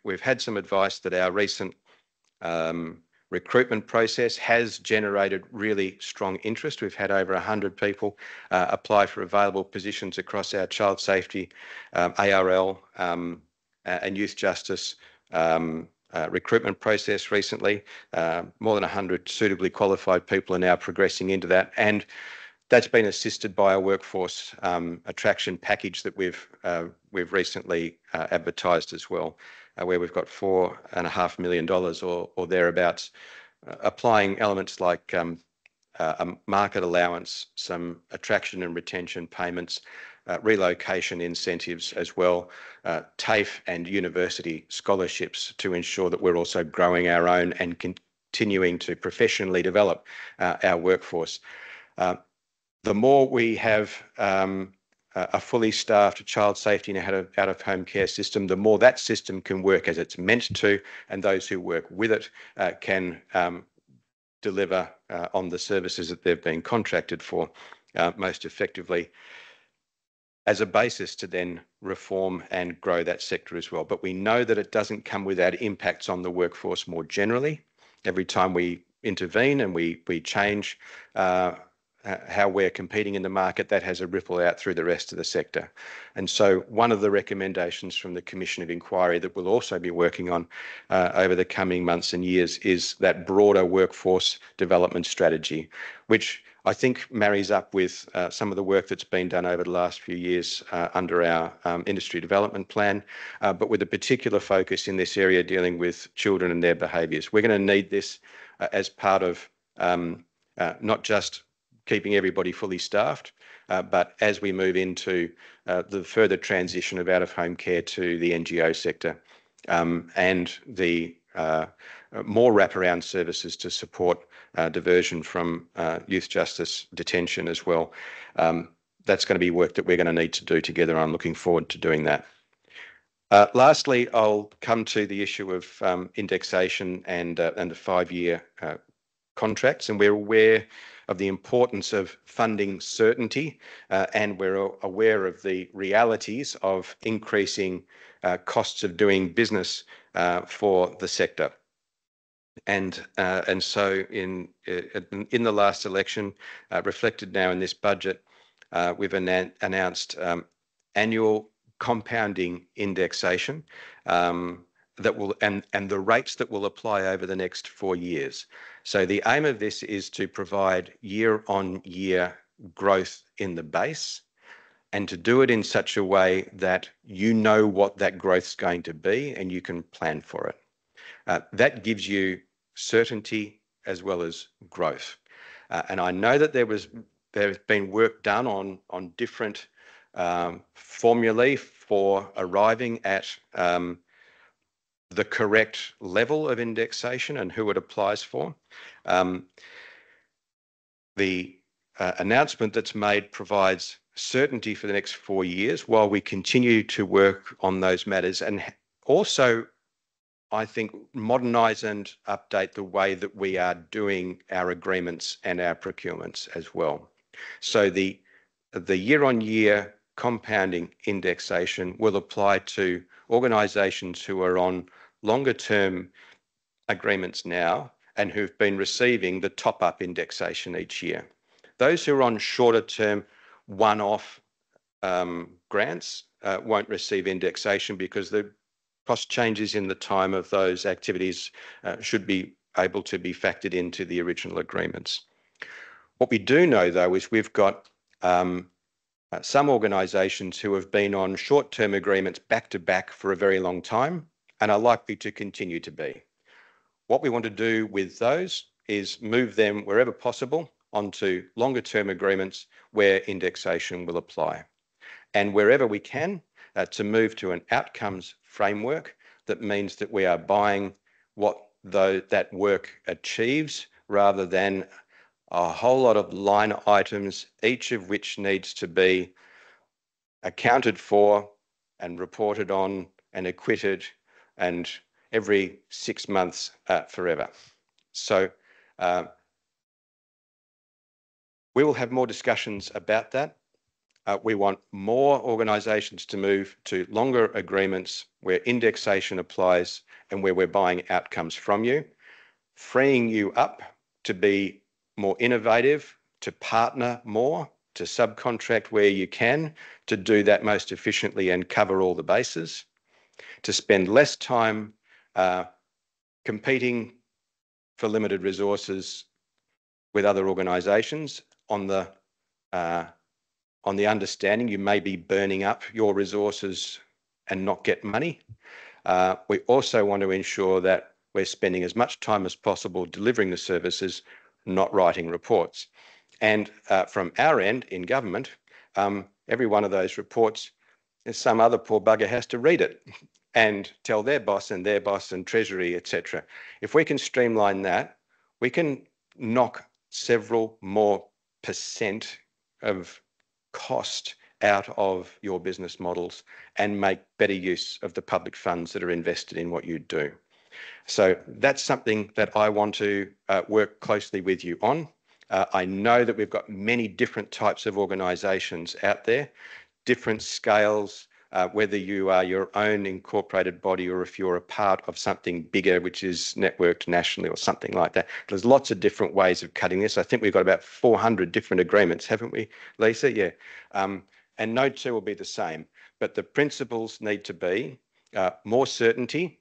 B: we've had some advice that our recent recruitment process has generated really strong interest. We've had over 100 people apply for available positions across our child safety, ARL and youth justice recruitment process recently. More than 100 suitably qualified people are now progressing into that, and that's been assisted by a workforce attraction package that we've recently advertised as well, where we've got $4.5 million or thereabouts, applying elements like a market allowance, some attraction and retention payments, relocation incentives as well, TAFE and university scholarships to ensure that we're also growing our own and continuing to professionally develop our workforce. The more we have a fully staffed child safety and out-of-home care system, the more that system can work as it's meant to, and those who work with it can deliver on the services that they've been contracted for most effectively, as a basis to then reform and grow that sector as well. But we know that it doesn't come without impacts on the workforce more generally. Every time we intervene and we change how we're competing in the market, that has a ripple out through the rest of the sector. And so one of the recommendations from the Commission of Inquiry that we'll also be working on over the coming months and years is that broader workforce development strategy, which I think marries up with some of the work that's been done over the last few years under our industry development plan, but with a particular focus in this area dealing with children and their behaviours. We're going to need this as part of not just keeping everybody fully staffed, but as we move into the further transition of out-of-home care to the NGO sector and the more wraparound services to support diversion from youth justice detention as well. that's going to be work that we're going to need to do together. I'm looking forward to doing that. Lastly, I'll come to the issue of indexation and the 5-year contracts, and we're aware of the importance of funding certainty, and we're aware of the realities of increasing costs of doing business for the sector. And so in the last election, reflected now in this budget, we've announced annual compounding indexation that will and the rates that will apply over the next 4 years. So the aim of this is to provide year-on-year growth in the base, and to do it in such a way that you know what that growth is going to be and you can plan for it. That gives you certainty as well as growth. And I know that there's been work done on different formulae for arriving at the correct level of indexation and who it applies for. The announcement that's made provides certainty for the next 4 years while we continue to work on those matters, and also, I think, modernise and update the way that we are doing our agreements and our procurements as well. So the year-on-year compounding indexation will apply to organisations who are on longer-term agreements now and who've been receiving the top-up indexation each year. Those who are on shorter-term one-off grants won't receive indexation because the cost changes in the time of those activities should be able to be factored into the original agreements. What we do know, though, is we've got some organisations who have been on short-term agreements back-to-back for a very long time and are likely to continue to be. What we want to do with those is move them wherever possible onto longer-term agreements where indexation will apply. And wherever we can, to move to an outcomes framework that means that we are buying what that work achieves rather than a whole lot of line items, each of which needs to be accounted for and reported on and acquitted and every 6 months forever. So we will have more discussions about that. We want more organisations to move to longer agreements where indexation applies and where we're buying outcomes from you, freeing you up to be more innovative, to partner more, to subcontract where you can, to do that most efficiently and cover all the bases, to spend less time competing for limited resources with other organisations on the understanding you may be burning up your resources and not get money. We also want to ensure that we're spending as much time as possible delivering the services, not writing reports. And from our end in government, every one of those reports, some other poor bugger has to read it and tell their boss and Treasury, etc. If we can streamline that, we can knock several more % of cost out of your business models and make better use of the public funds that are invested in what you do. So that's something that I want to work closely with you on. I know that we've got many different types of organisations out there, different scales, whether you are your own incorporated body or if you're a part of something bigger, which is networked nationally or something like that. There's lots of different ways of cutting this. I think we've got about 400 different agreements, haven't we, Lisa? Yeah. And no two will be the same. But the principles need to be more certainty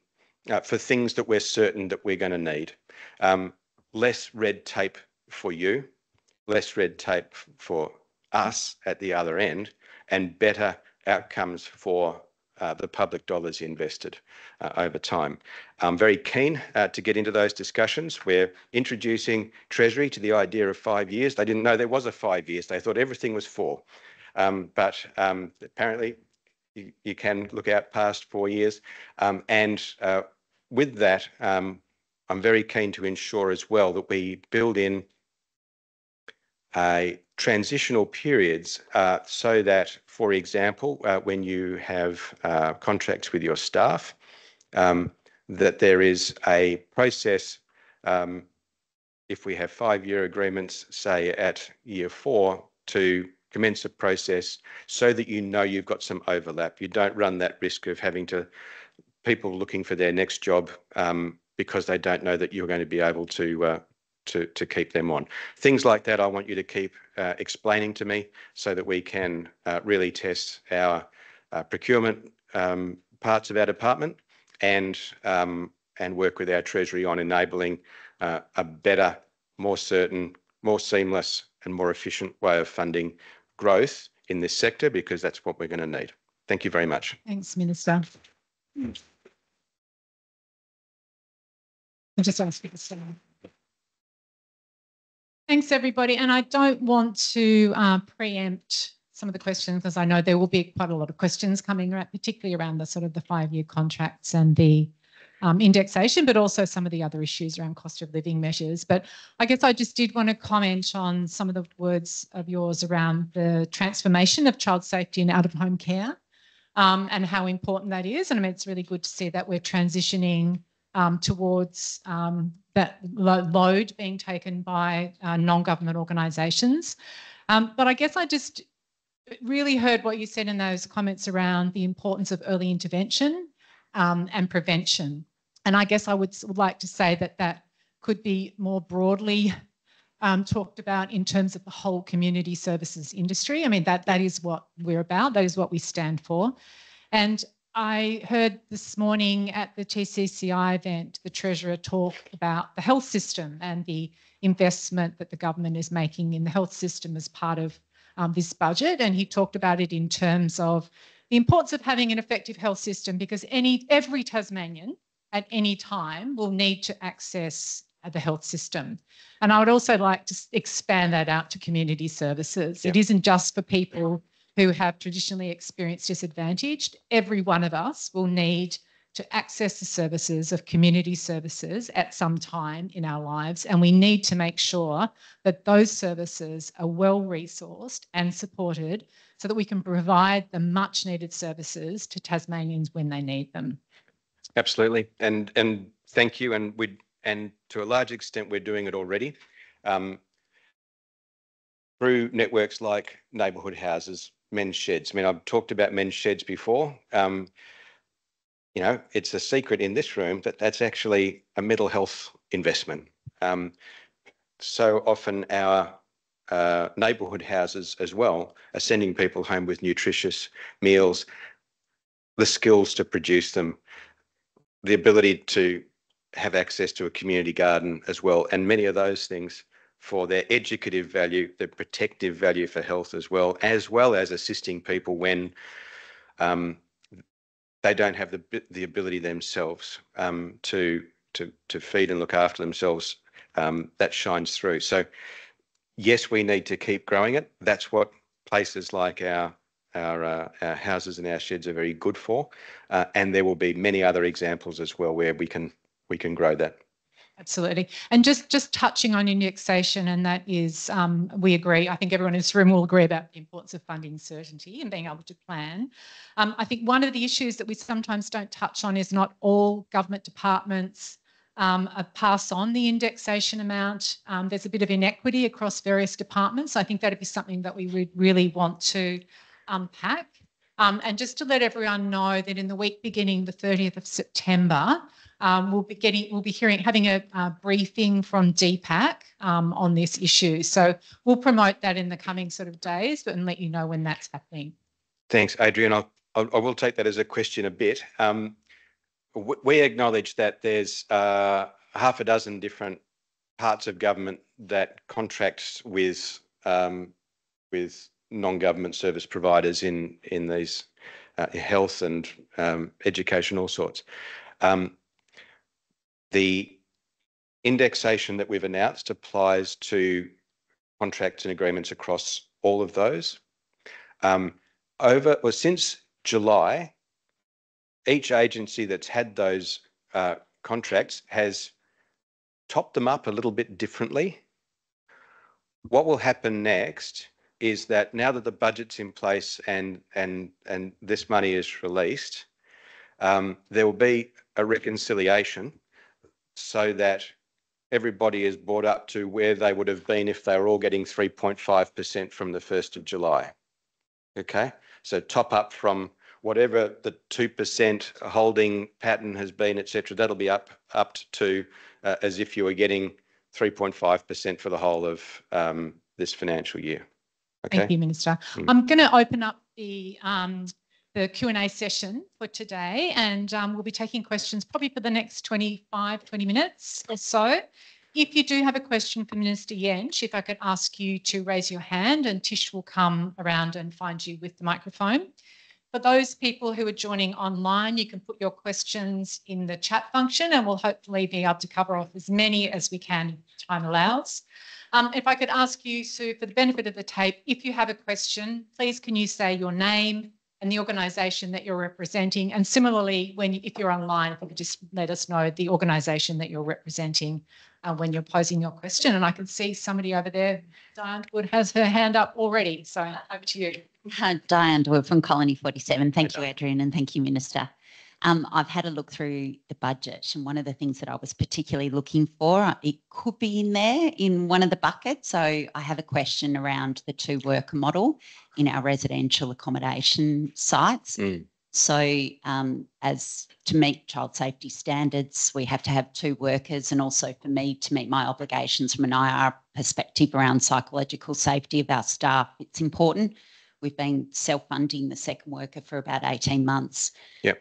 B: for things that we're certain that we're going to need. Less red tape for you, less red tape for us at the other end, and better outcomes for the public dollars invested over time. I'm very keen to get into those discussions. We're introducing Treasury to the idea of 5 years. They didn't know there was a 5 years. They thought everything was 4. But apparently you can look out past 4 years. And with that, I'm very keen to ensure as well that we build in transitional periods so that, for example, when you have contracts with your staff, that there is a process. If we have 5-year agreements, say at year 4, to commence a process so that you know you've got some overlap. You don't run that risk of having people looking for their next job because they don't know that you're going to be able to keep them on. Things like that I want you to keep explaining to me so that we can really test our procurement parts of our department and work with our Treasury on enabling a better, more certain, more seamless and more efficient way of funding growth in this sector, because that's what we're going to need. Thank you very much.
C: Thanks, Minister. I just ask you to stay. Thanks, everybody. And I don't want to preempt some of the questions, because I know there will be quite a lot of questions coming, particularly around the sort of the 5-year contracts and the indexation, but also some of the other issues around cost of living measures. But I guess I just did want to comment on some of the words of yours around the transformation of child safety and out-of-home care and how important that is. And I mean, it's really good to see that we're transitioning towards that load being taken by non-government organisations. But I guess I just really heard what you said in those comments around the importance of early intervention and prevention. And I guess I would like to say that that could be more broadly talked about in terms of the whole community services industry. I mean, that is what we're about. That is what we stand for. And I heard this morning at the TCCI event, the Treasurer talk about the health system and the investment that the government is making in the health system as part of this budget. And he talked about it in terms of the importance of having an effective health system, because every Tasmanian at any time will need to access the health system. And I would also like to expand that out to community services. Yep. It isn't just for people who have traditionally experienced disadvantaged. Every one of us will need to access the services of community services at some time in our lives. And we need to make sure that those services are well resourced and supported so that we can provide the much needed services to Tasmanians when they need them.
B: Absolutely. And thank you. And to a large extent, we're doing it already through networks like neighbourhood houses, men's sheds. I mean, I've talked about men's sheds before. You know, it's a secret in this room that that's actually a mental health investment. So often our neighbourhood houses as well are sending people home with nutritious meals, the skills to produce them, the ability to have access to a community garden as well, and many of those things for their educative value, their protective value for health as well as assisting people when they don't have the ability themselves to feed and look after themselves. That shines through. So yes, we need to keep growing it. That's what places like our houses and our sheds are very good for. And there will be many other examples as well where we can grow that.
C: Absolutely. And just touching on indexation, and that is, we agree, I think everyone in this room will agree about the importance of funding certainty and being able to plan. I think one of the issues that we sometimes don't touch on is not all government departments pass on the indexation amount. There's a bit of inequity across various departments. I think that'd be something that we would really want to unpack. And just to let everyone know that in the week beginning the 30th of September, we'll be having a briefing from DPAC on this issue. So we'll promote that in the coming sort of days and let you know when that's happening.
B: Thanks, Adrian. I will take that as a question a bit. We acknowledge that there's half a dozen different parts of government that contracts with non-government service providers in these health and education, all sorts. The indexation that we've announced applies to contracts and agreements across all of those. Since July, each agency that's had those contracts has topped them up a little bit differently. what will happen next is that now that the budget's in place and this money is released, there will be a reconciliation so that everybody is brought up to where they would have been if they were all getting 3.5% from the 1st of July. Okay, so top up from whatever the 2% holding pattern has been, etc. That'll be up to as if you were getting 3.5% for the whole of this financial year. Okay.
C: Thank you, Minister. I'm going to open up the Q&A session for today, and we'll be taking questions probably for the next 20 minutes or so. If you do have a question for Minister Jentzsch, if I could ask you to raise your hand and Tish will come around and find you with the microphone. For those people who are joining online, you can put your questions in the chat function and we'll hopefully be able to cover off as many as we can if time allows. If I could ask you, Sue, for the benefit of the tape, if you have a question, please can you say your name and the organisation that you're representing, and similarly, if you're online, if you could just let us know the organisation that you're representing when you're posing your question. And I can see somebody over there, Diane Wood, has her hand up already, so over to you.
D: Diane Wood from Colony 47. Thank you, Adrian, and thank you, Minister. I've had a look through the budget, and one of the things that I was particularly looking for, it could be in there in one of the buckets. So I have a question around the 2-worker model in our residential accommodation sites. So as to meet child safety standards, we have to have 2 workers, and also for me to meet my obligations from an IR perspective around psychological safety of our staff, it's important. We've been self-funding the second worker for about 18 months.
B: Yep.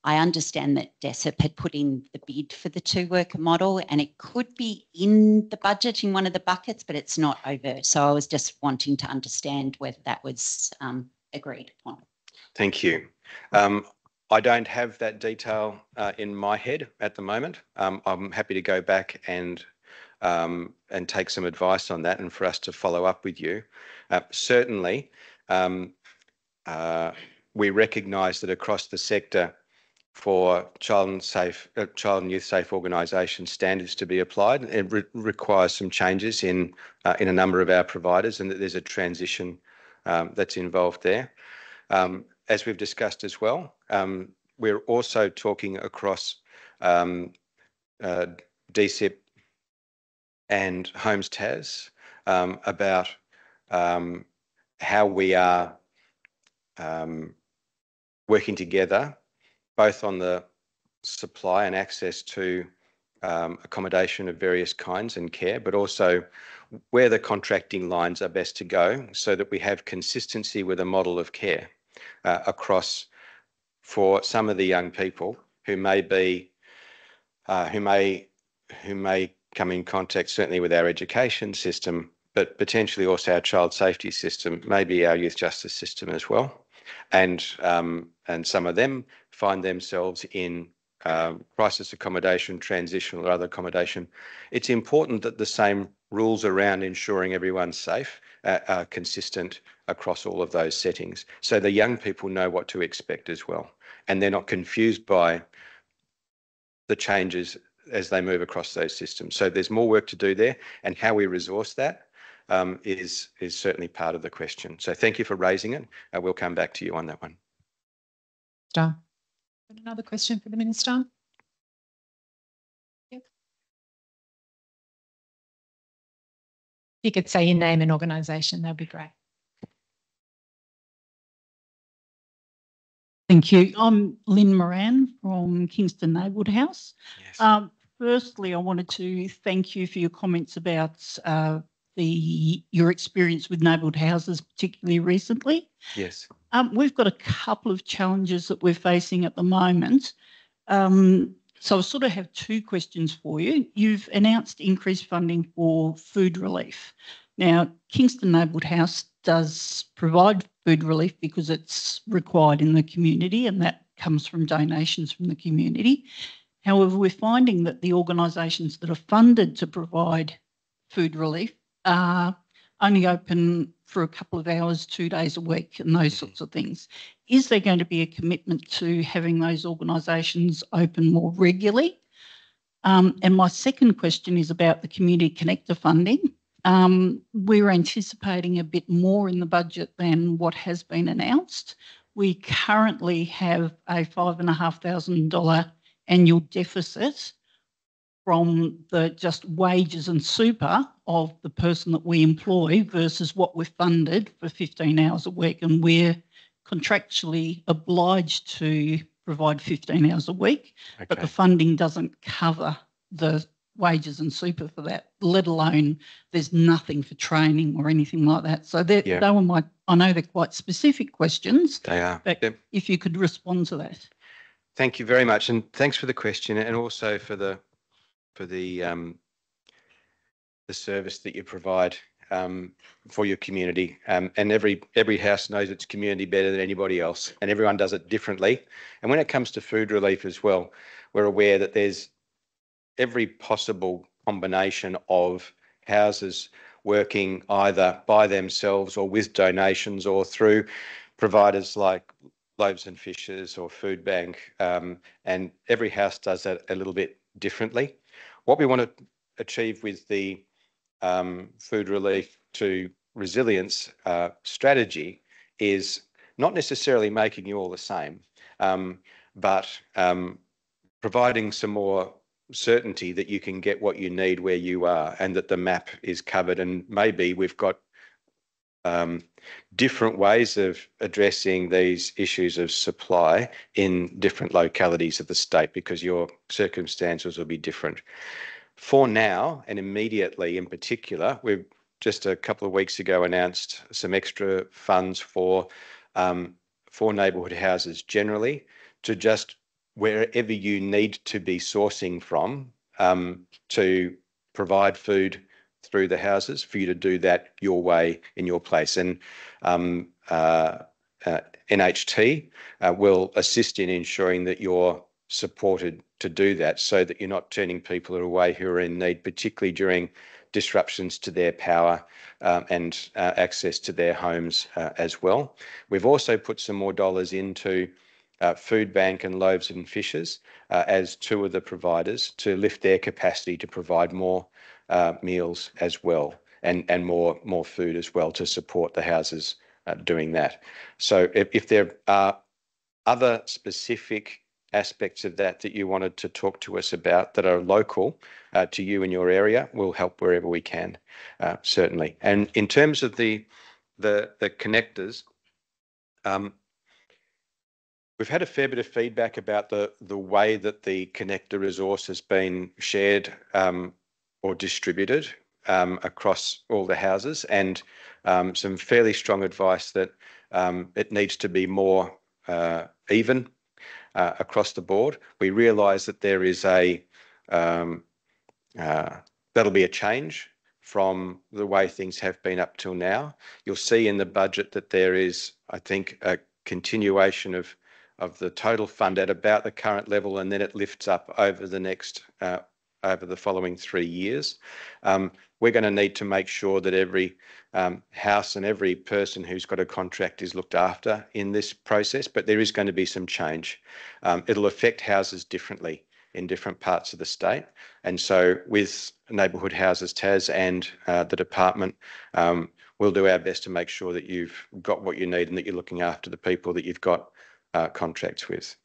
D: I understand that DESIP had put in the bid for the 2-worker model, and it could be in the budget in one of the buckets, but it's not overt. So I was just wanting to understand whether that was agreed upon.
B: Thank you. I don't have that detail in my head at the moment. I'm happy to go back and take some advice on that and for us to follow up with you. Certainly, we recognise that across the sector, for child and youth safe organisation standards to be applied, it requires some changes in a number of our providers, and that there's a transition that's involved there. As we've discussed as well, we're also talking across DSIP and Homes Tas about how we are working together both on the supply and access to accommodation of various kinds and care, but also where the contracting lines are best to go so that we have consistency with a model of care across for some of the young people who may be who may come in contact certainly with our education system, but potentially also our child safety system, maybe our youth justice system as well. And some of them find themselves in crisis accommodation, transitional or other accommodation. It's important that the same rules around ensuring everyone's safe are consistent across all of those settings, so the young people know what to expect as well, and they're not confused by the changes as they move across those systems. So there's more work to do there, and how we resource that is certainly part of the question. So thank you for raising it. We'll come back to you on that one.
C: Another question for the Minister? Yep. If you could say your name and organisation, that'd be great.
E: Thank you. I'm Lynn Moran from Kingston Neighbourhood House.
B: Yes.
E: Firstly, I wanted to thank you for your comments about your experience with neighbourhood houses, particularly recently.
B: Yes.
E: We've got a couple of challenges that we're facing at the moment. So I sort of have 2 questions for you. You've announced increased funding for food relief. Now, Kingston Neighbourhood House does provide food relief because it's required in the community, and that comes from donations from the community. However, we're finding that the organisations that are funded to provide food relief are only open for a couple of hours, 2 days a week, and those sorts of things. Is there going to be a commitment to having those organisations open more regularly? And my second question is about the Community Connector funding. we're anticipating a bit more in the budget than what has been announced. We currently have a $5,500 annual deficit from the just wages and super of the person that we employ versus what we're funded for 15 hours a week. And we're contractually obliged to provide 15 hours a week, but the funding doesn't cover the wages and super for that, let alone there's nothing for training or anything like that. So they were my, I know they're quite specific questions.
B: They are.
E: But if you could respond to that.
B: Thank you very much, and thanks for the question, and also for the service that you provide for your community. And every house knows its community better than anybody else, and everyone does it differently. And when it comes to food relief as well, we're aware that there's every possible combination of houses working either by themselves or with donations or through providers like Loaves and Fishes or Food Bank, and every house does that a little bit differently. What we want to achieve with the food relief to resilience strategy is not necessarily making you all the same, but providing some more certainty that you can get what you need where you are and that the map is covered. And maybe we've got different ways of addressing these issues of supply in different localities of the state because your circumstances will be different. For now and immediately in particular, we've just a couple of weeks ago announced some extra funds for neighbourhood houses generally, to just wherever you need to be sourcing from to provide food through the houses, for you to do that your way in your place. And NHT will assist in ensuring that you're supported to do that, so that you're not turning people away who are in need, particularly during disruptions to their power and access to their homes as well. We've also put some more dollars into Food Bank and Loaves and Fishes as two of the providers to lift their capacity to provide more meals as well, and more food as well, to support the houses doing that. So if there are other specific aspects of that you wanted to talk to us about that are local to you in your area, we'll help wherever we can, certainly. And in terms of the connectors, we've had a fair bit of feedback about the way that the connector resource has been shared or distributed across all the houses, and some fairly strong advice that it needs to be more even across the board. We realise that there is that'll be a change from the way things have been up till now. You'll see in the budget that there is, I think, a continuation of the total fund at about the current level, and then it lifts up over the following 3 years. We're going to need to make sure that every house and every person who's got a contract is looked after in this process, but there is going to be some change. It'll affect houses differently in different parts of the state. And so with Neighbourhood Houses Tas and the department, we'll do our best to make sure that you've got what you need and that you're looking after the people that you've got contracts with.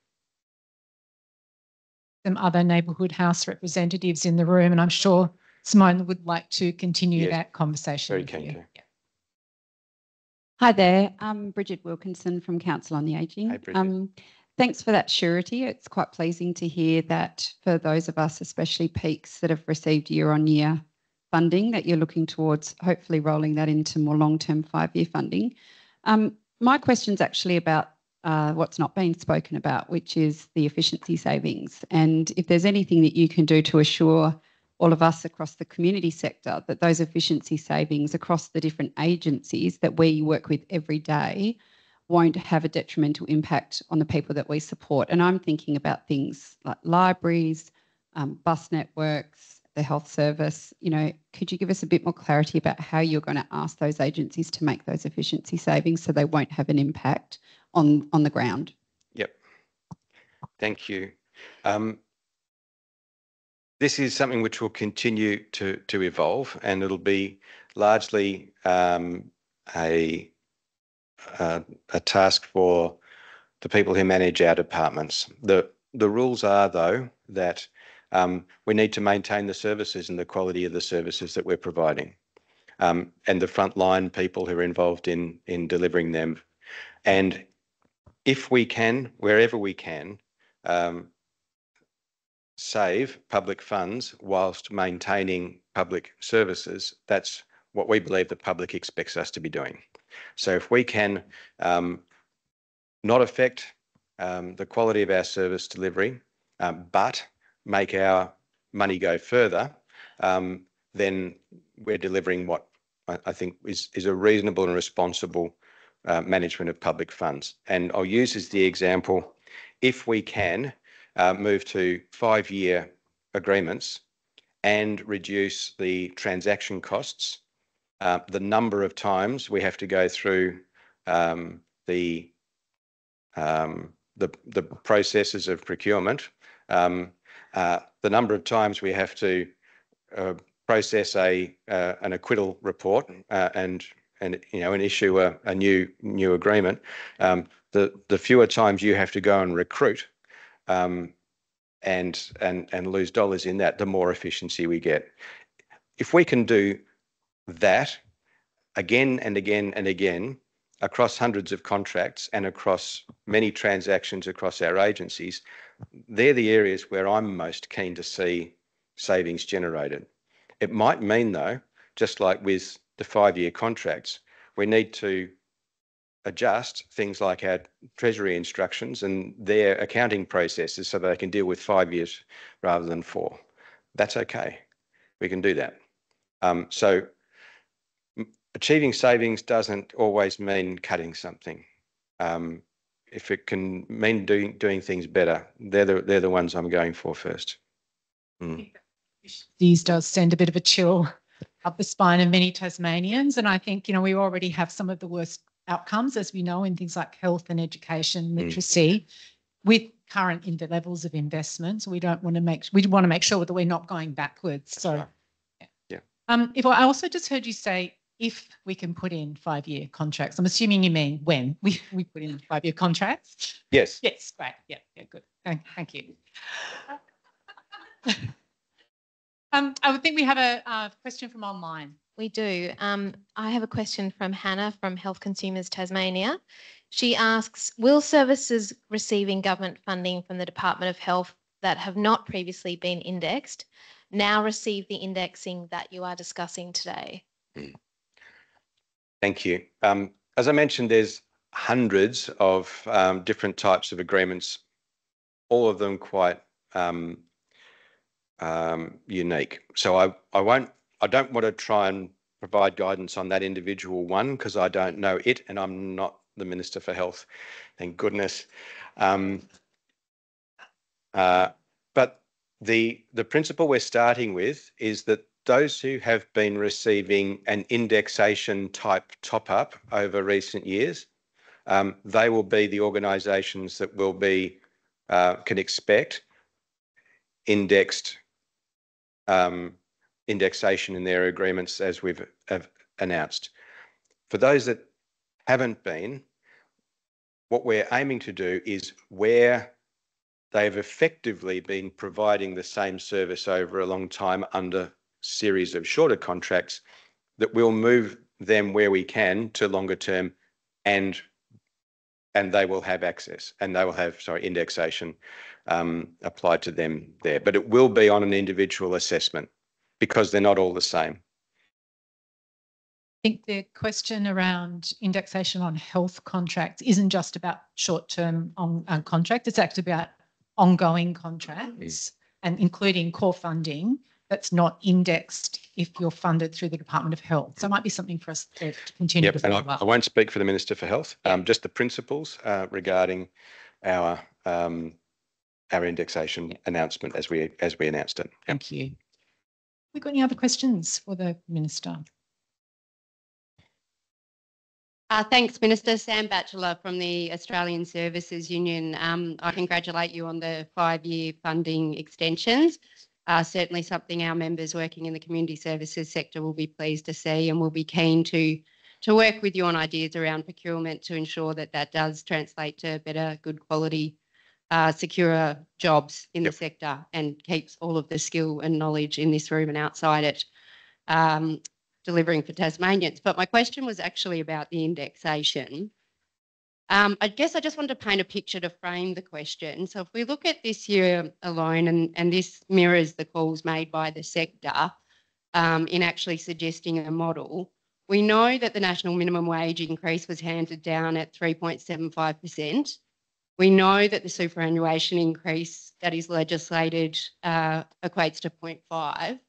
C: Some other neighbourhood house representatives in the room, and I'm sure Simone would like to continue that conversation.
B: Very keen to.
C: Yeah.
F: Hi there, I'm Bridget Wilkinson from Council on the Ageing.
B: Hey, Bridget.
F: Thanks for that surety. It's quite pleasing to hear that for those of us, especially peaks that have received year-on-year funding, that you're looking towards hopefully rolling that into more long-term 5-year funding. My question's actually about what's not been spoken about, which is the efficiency savings. And if there's anything that you can do to assure all of us across the community sector that those efficiency savings across the different agencies that we work with every day won't have a detrimental impact on the people that we support. And I'm thinking about things like libraries, bus networks, the health service. You know, could you give us a bit more clarity about how you're going to ask those agencies to make those efficiency savings so they won't have an impact on the ground?
B: Yep. Thank you. This is something which will continue to evolve, and it'll be largely a task for the people who manage our departments. The rules are, though, that we need to maintain the services and the quality of the services that we're providing, and the frontline people who are involved in delivering them. And if we can, wherever we can, save public funds whilst maintaining public services, that's what we believe the public expects us to be doing. So if we can not affect the quality of our service delivery, but make our money go further, then we're delivering what I think is a reasonable and responsible management of public funds. And I'll use as the example, if we can move to 5-year agreements and reduce the transaction costs, the number of times we have to go through the processes of procurement, the number of times we have to process an acquittal report and issue a new agreement, the fewer times you have to go and recruit and lose dollars in that, the more efficiency we get. If we can do that again and again and again across hundreds of contracts and across many transactions across our agencies, they're the areas where I'm most keen to see savings generated. It might mean, though, just like with the 5-year contracts, we need to adjust things like our Treasury instructions and their accounting processes so they can deal with 5 years rather than 4. That's okay. We can do that. So achieving savings doesn't always mean cutting something. If it can mean doing things better, they're the ones I'm going for first.
C: These does send a bit of a chill up the spine of many Tasmanians, and I think we already have some of the worst outcomes, as we know, in things like health and education, literacy, with current levels of investment. So we want to make sure that we're not going backwards. So,
B: yeah.
C: If I also just heard you say, if we can put in 5-year contracts, I'm assuming you mean when we put in 5-year contracts.
B: Yes.
C: Yes, great. Yeah, good. Thank you. I would think we have a question from online.
G: We do. I have a question from Hannah from Health Consumers Tasmania. She asks, will services receiving government funding from the Department of Health that have not previously been indexed now receive the indexing that you are discussing today?
B: Thank you. As I mentioned, there's hundreds of different types of agreements, all of them quite unique. So I don't want to try and provide guidance on that individual one because I don't know it, and I'm not the Minister for Health, thank goodness. But the principle we're starting with is that those who have been receiving an indexation type top-up over recent years, they will be the organisations that will be can expect indexation in their agreements as we've announced. For those that haven't been, what we're aiming to do is where they've effectively been providing the same service over a long time under series of shorter contracts, that we'll move them where we can to longer term, and they will have access, and they will have, indexation applied to them there. But it will be on an individual assessment because they're not all the same.
C: I think the question around indexation on health contracts isn't just about short-term contract. It's actually about ongoing contracts and including core funding that's not indexed if you're funded through the Department of Health. So it might be something for us to continue to follow up.
B: I won't speak for the Minister for Health, just the principles regarding our indexation announcement as we announced it.
C: Thank you. Have we got any other questions for the Minister?
H: Thanks, Minister. Sam Batchelor from the Australian Services Union. I congratulate you on the 5-year funding extensions. Certainly something our members working in the community services sector will be pleased to see, and will be keen to work with you on ideas around procurement to ensure that that does translate to better, good quality, secure jobs in the sector, and keeps all of the skill and knowledge in this room and outside it delivering for Tasmanians. But my question was actually about the indexation. I guess I just wanted to paint a picture to frame the question. So if we look at this year alone, and this mirrors the calls made by the sector in actually suggesting a model, we know that the national minimum wage increase was handed down at 3.75%. We know that the superannuation increase that is legislated equates to 0.5.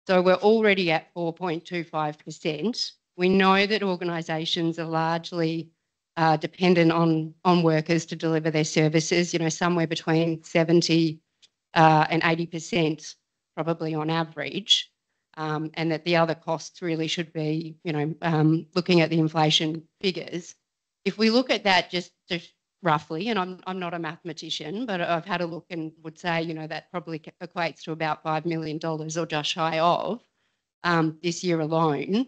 H: So we're already at 4.25%. We know that organisations are largely dependent on workers to deliver their services, you know, somewhere between 70 and 80% probably on average, and that the other costs really should be, you know, looking at the inflation figures. If we look at that just roughly, and I'm not a mathematician, but I've had a look and would say, you know, that probably equates to about $5 million or just shy of this year alone.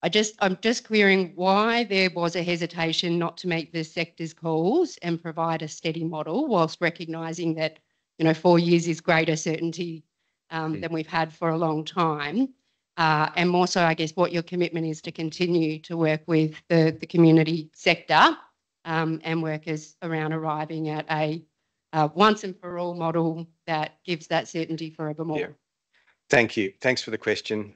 H: I'm just querying why there was a hesitation not to meet the sector's calls and provide a steady model, whilst recognising that, you know, 4 years is greater certainty than we've had for a long time. And more so, I guess, what your commitment is to continue to work with the community sector and workers around arriving at a once and for all model that gives that certainty forevermore.
B: Yeah. Thank you. Thanks for the question.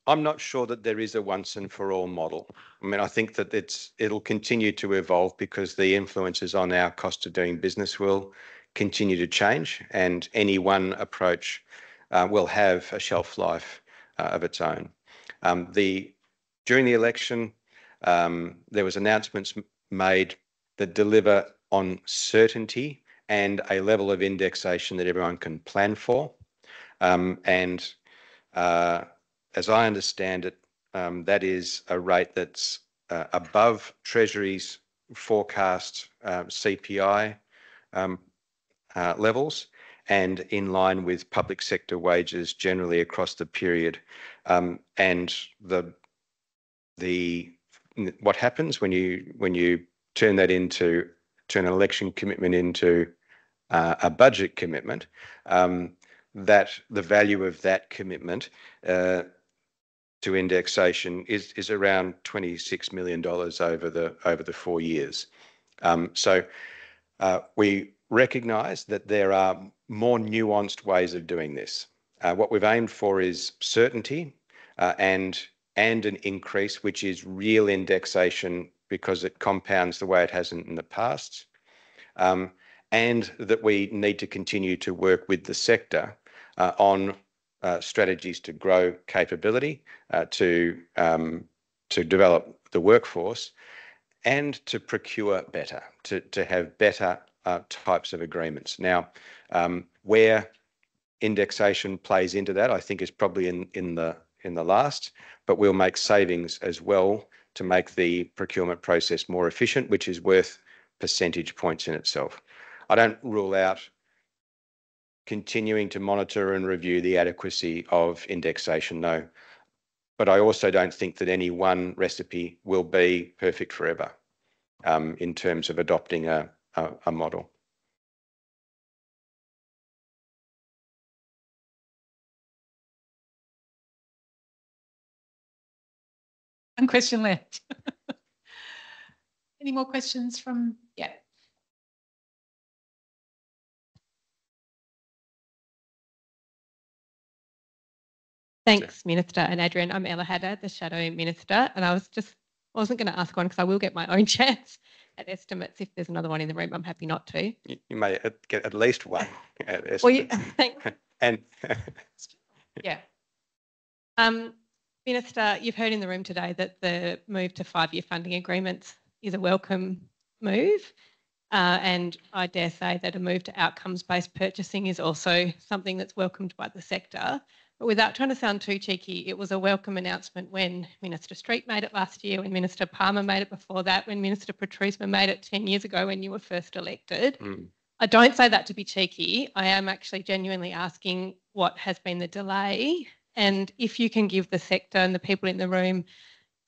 B: I'm not sure that there is a once and for all model. I mean, I think that it'll continue to evolve because the influences on our cost of doing business will continue to change, and any one approach will have a shelf life of its own. During the election, there was announcements made that deliver on certainty and a level of indexation that everyone can plan for. As I understand it, that is a rate that's above Treasury's forecast CPI levels, and in line with public sector wages generally across the period. And what happens when you turn an election commitment into a budget commitment, that the value of that commitment to indexation is around $26 million over the 4 years. So we recognise that there are more nuanced ways of doing this. What we've aimed for is certainty and an increase, which is real indexation because it compounds the way it hasn't in the past, and that we need to continue to work with the sector on strategies to grow capability, to develop the workforce, and to procure better, to have better types of agreements. Now, where indexation plays into that, I think is probably in the last, but we'll make savings as well to make the procurement process more efficient, which is worth percentage points in itself. I don't rule out continuing to monitor and review the adequacy of indexation, no. But I also don't think that any one recipe will be perfect forever in terms of adopting a model.
C: One question left. Any more questions from, yeah.
I: Thanks, Minister and Adrian. I'm Ella Haddad, the Shadow Minister, and I wasn't going to ask one because I will get my own chance at estimates. If there's another one in the room, I'm happy not to.
B: You may get at least one at estimates.
I: Well, thanks.
B: And
I: yeah. Minister, you've heard in the room today that the move to 5-year funding agreements is a welcome move. And I dare say that a move to outcomes-based purchasing is also something that's welcomed by the sector. But without trying to sound too cheeky, it was a welcome announcement when Minister Street made it last year, when Minister Palmer made it before that, when Minister Patrice made it 10 years ago when you were first elected. I don't say that to be cheeky. I am actually genuinely asking what has been the delay, and if you can give the sector and the people in the room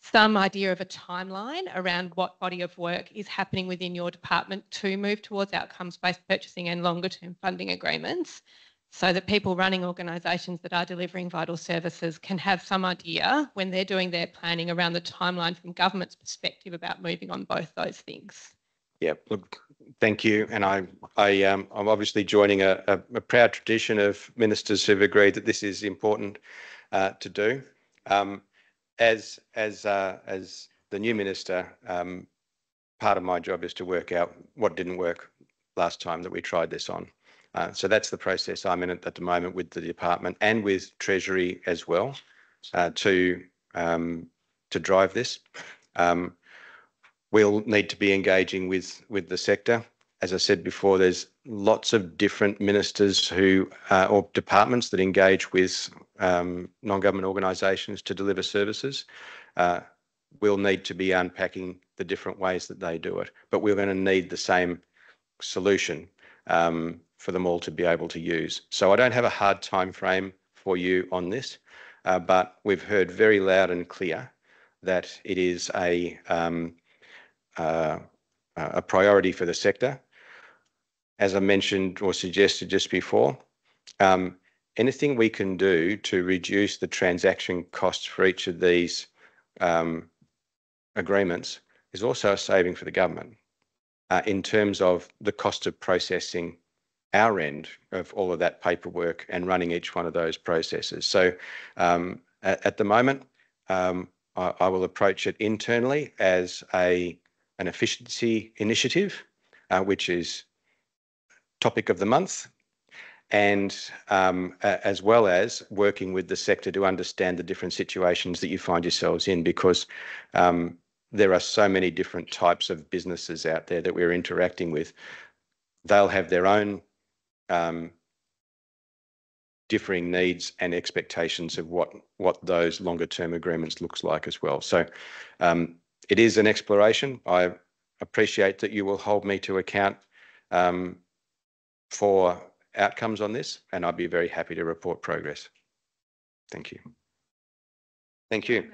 I: some idea of a timeline around what body of work is happening within your department to move towards outcomes-based purchasing and longer-term funding agreements, so that people running organisations that are delivering vital services can have some idea when they're doing their planning around the timeline from government's perspective about moving on both those things.
B: Yeah, look, thank you. And I'm obviously joining a proud tradition of ministers who've agreed that this is important to do. As the new minister, part of my job is to work out what didn't work last time that we tried this on. So that's the process I'm in at the moment with the department and with Treasury as well to drive this. We'll need to be engaging with the sector. As I said before, there's lots of different ministers who or departments that engage with non-government organisations to deliver services. We'll need to be unpacking the different ways that they do it, but we're going to need the same solution for them all to be able to use. So I don't have a hard time frame for you on this, but we've heard very loud and clear that it is a priority for the sector. As I mentioned or suggested just before, anything we can do to reduce the transaction costs for each of these agreements is also a saving for the government in terms of the cost of processing our end of all of that paperwork and running each one of those processes. So at the moment, I will approach it internally as an efficiency initiative, which is topic of the month, and as well as working with the sector to understand the different situations that you find yourselves in, because there are so many different types of businesses out there that we're interacting with. They'll have their own differing needs and expectations of what those longer term agreements looks like as well. So it is an exploration. I appreciate that you will hold me to account for outcomes on this, and I'd be very happy to report progress. Thank you. Thank you.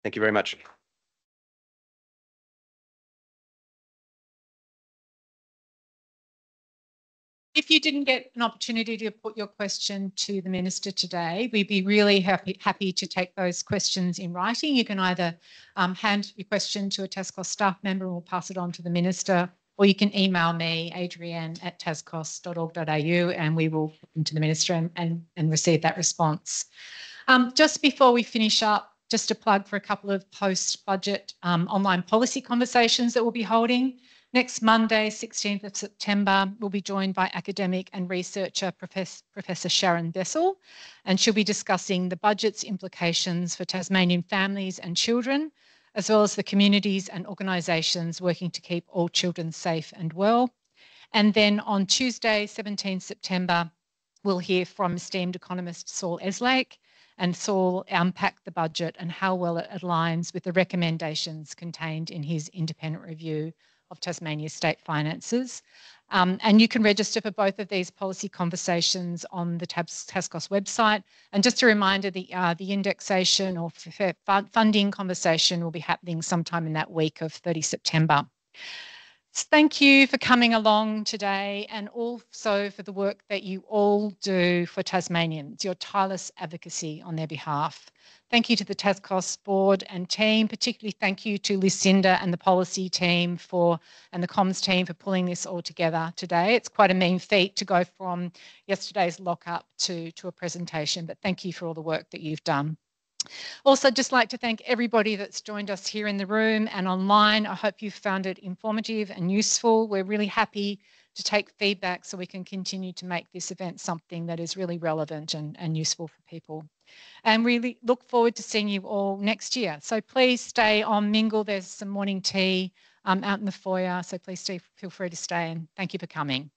B: Thank you very much.
C: If you didn't get an opportunity to put your question to the Minister today, we'd be really happy to take those questions in writing. You can either hand your question to a TasCOSS staff member and we'll pass it on to the Minister, or you can email me, adrienne@tascoss.org.au, and we will put them to the Minister and receive that response. Just before we finish up, just a plug for a couple of post-budget online policy conversations that we'll be holding. Next Monday, 16th of September, we'll be joined by academic and researcher Professor Sharon Dessel, and she'll be discussing the budget's implications for Tasmanian families and children, as well as the communities and organisations working to keep all children safe and well. And then on Tuesday, 17th September, we'll hear from esteemed economist Saul Eslake, and Saul unpacked the budget and how well it aligns with the recommendations contained in his independent review of Tasmanian state finances. And you can register for both of these policy conversations on the TasCOSS website. And just a reminder, the indexation or funding conversation will be happening sometime in that week of 30 September. Thank you for coming along today, and also for the work that you all do for Tasmanians, your tireless advocacy on their behalf. Thank you to the TasCOSS board and team, particularly thank you to Lucinda and the policy team and the comms team for pulling this all together today. It's quite a mean feat to go from yesterday's lockup to a presentation, but thank you for all the work that you've done. Also, just like to thank everybody that's joined us here in the room and online. I hope you found it informative and useful. We're really happy to take feedback so we can continue to make this event something that is really relevant and useful for people. And really look forward to seeing you all next year. So please stay on Mingle. There's some morning tea out in the foyer, so please feel free to stay, and thank you for coming.